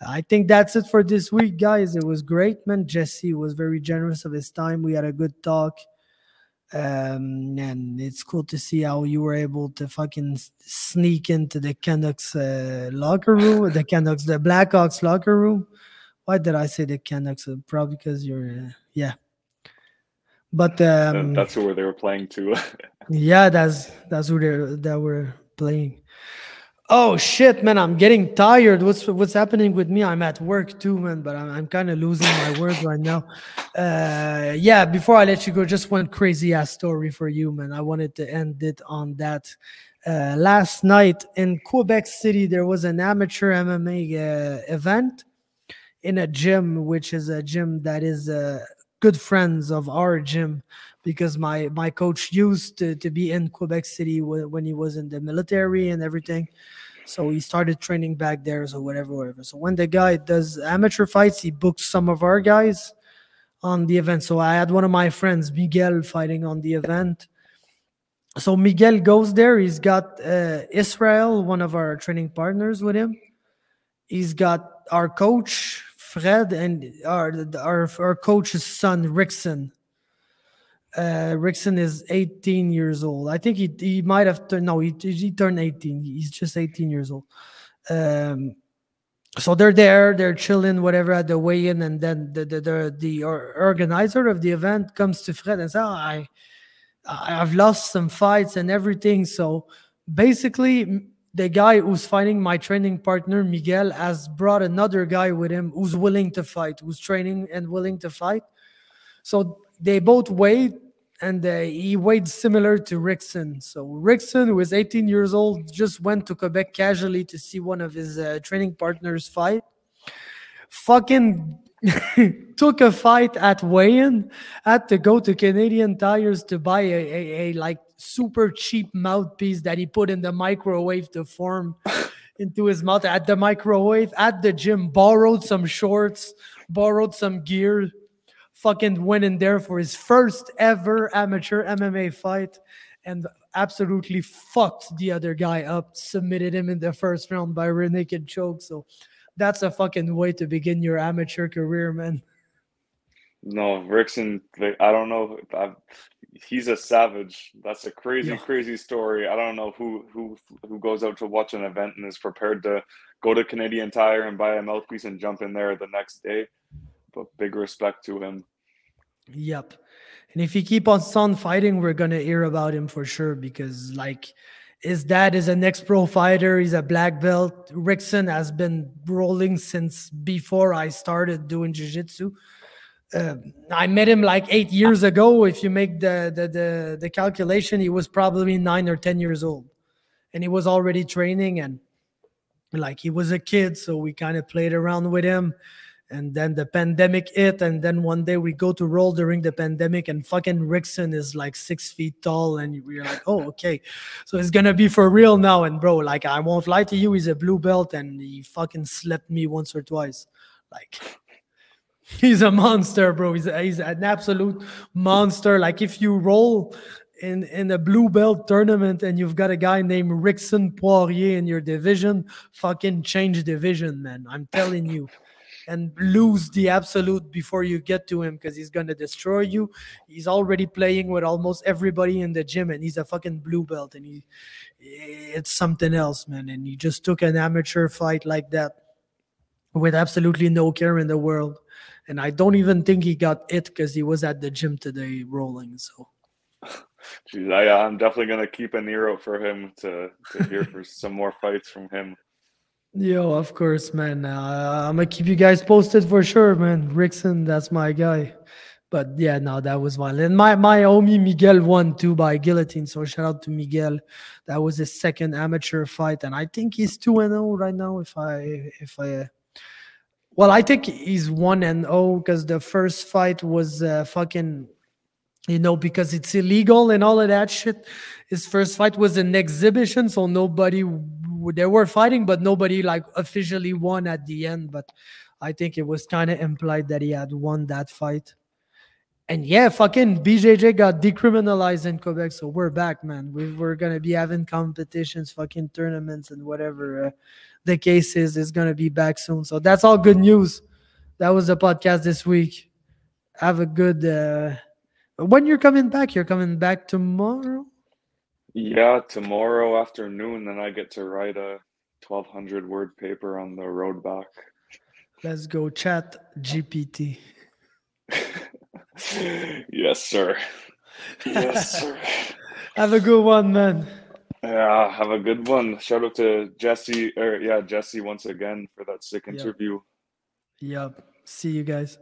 I think that's it for this week, guys. It was great, man. Jesse was very generous of his time. We had a good talk. And it's cool to see how you were able to fucking sneak into the Canucks locker room, the Blackhawks locker room. Why did I say the Canucks? Probably because you're, yeah. But that's where they were playing too. Yeah, that's who they were playing. Oh shit, man! I'm getting tired. What's happening with me? I'm at work too, man. But I'm kind of losing my words right now. Yeah. Before I let you go, just one crazy ass story for you, man. I wanted to end it on that. Last night in Quebec City, there was an amateur MMA event in a gym, which is a gym that is good friends of our gym, because my coach used to be in Quebec City when he was in the military and everything. So he started training back there, so whatever. So when the guy does amateur fights, he books some of our guys on the event. So I had one of my friends, Miguel, fighting on the event. So Miguel goes there. He's got Israel, one of our training partners, with him. He's got our coach, Fred, and our coach's son, Rickson. Rickson is 18 years old. I think he might have turned, no, he turned 18. He's just 18 years old. So they're chilling, whatever, at the weigh-in, and then the organizer of the event comes to Fred and says, I've lost some fights and everything. So basically, the guy who's fighting my training partner, Miguel, has brought another guy with him who's willing to fight, who's training and willing to fight. So they both weighed, and he weighed similar to Rickson. So Rickson, who is 18 years old, just went to Quebec casually to see one of his training partners fight. Fucking took a fight at weigh-in, had to go to Canadian Tires to buy a like super cheap mouthpiece that he put in the microwave to form into his mouth at the microwave, at the gym, borrowed some shorts, borrowed some gear, fucking went in there for his first ever amateur MMA fight and absolutely fucked the other guy up, submitted him in the first round by rear naked choke. So that's a fucking way to begin your amateur career, man. No, Rickson, I don't know. He's a savage. That's a crazy story. I don't know who goes out to watch an event and is prepared to go to Canadian Tire and buy a mouthpiece and jump in there the next day. But big respect to him. Yep. And if he keep on fighting, we're gonna hear about him for sure, because like his dad is an ex-pro fighter. He's a black belt. Rickson has been rolling since before I started doing jiu-jitsu. I met him like 8 years ago. If you make the calculation, he was probably 9 or 10 years old, and he was already training, and like he was a kid, so we kind of played around with him. And then the pandemic hit, and then one day we go to roll during the pandemic, and fucking Rickson is like 6 feet tall, and we're like, oh, okay, so it's gonna be for real now. And bro, like, I won't lie to you, he's a blue belt, and he fucking slept me once or twice. Like, he's a monster, bro. He's an absolute monster. Like, if you roll in a blue belt tournament and you've got a guy named Rickson Poirier in your division, fucking change division, man. I'm telling you. And lose the absolute before you get to him, because he's going to destroy you. He's already playing with almost everybody in the gym, and he's a fucking blue belt, and it's something else, man. And he just took an amateur fight like that with absolutely no care in the world. And I don't even think he got it, because he was at the gym today rolling. So, jeez, I'm definitely going to keep an ear out for him to hear for some more fights from him. Yo, of course, man. I'm gonna keep you guys posted for sure, man. Rickson, that's my guy. But yeah, no, that was violent. And my homie Miguel won too by guillotine. So shout out to Miguel. That was his second amateur fight, and I think he's 2-0 right now. Well, I think he's 1-0 because the first fight was fucking, because it's illegal and all of that shit. His first fight was an exhibition, so they were fighting, but nobody like officially won at the end. But I think it was kind of implied that he had won that fight. And yeah, fucking BJJ got decriminalized in Quebec, so we're back, man. We're gonna be having competitions, fucking tournaments, and whatever the case is gonna be back soon. So that's all good news. That was the podcast this week. Have a good. When you're coming back? You're coming back tomorrow? Yeah, tomorrow afternoon, then I get to write a 1,200 word paper on the road back. Let's go, chat GPT. Yes, sir. Yes, sir. Have a good one, man. Yeah, have a good one. Shout out to Jesse, Jesse once again for that sick interview. Yep. See you guys.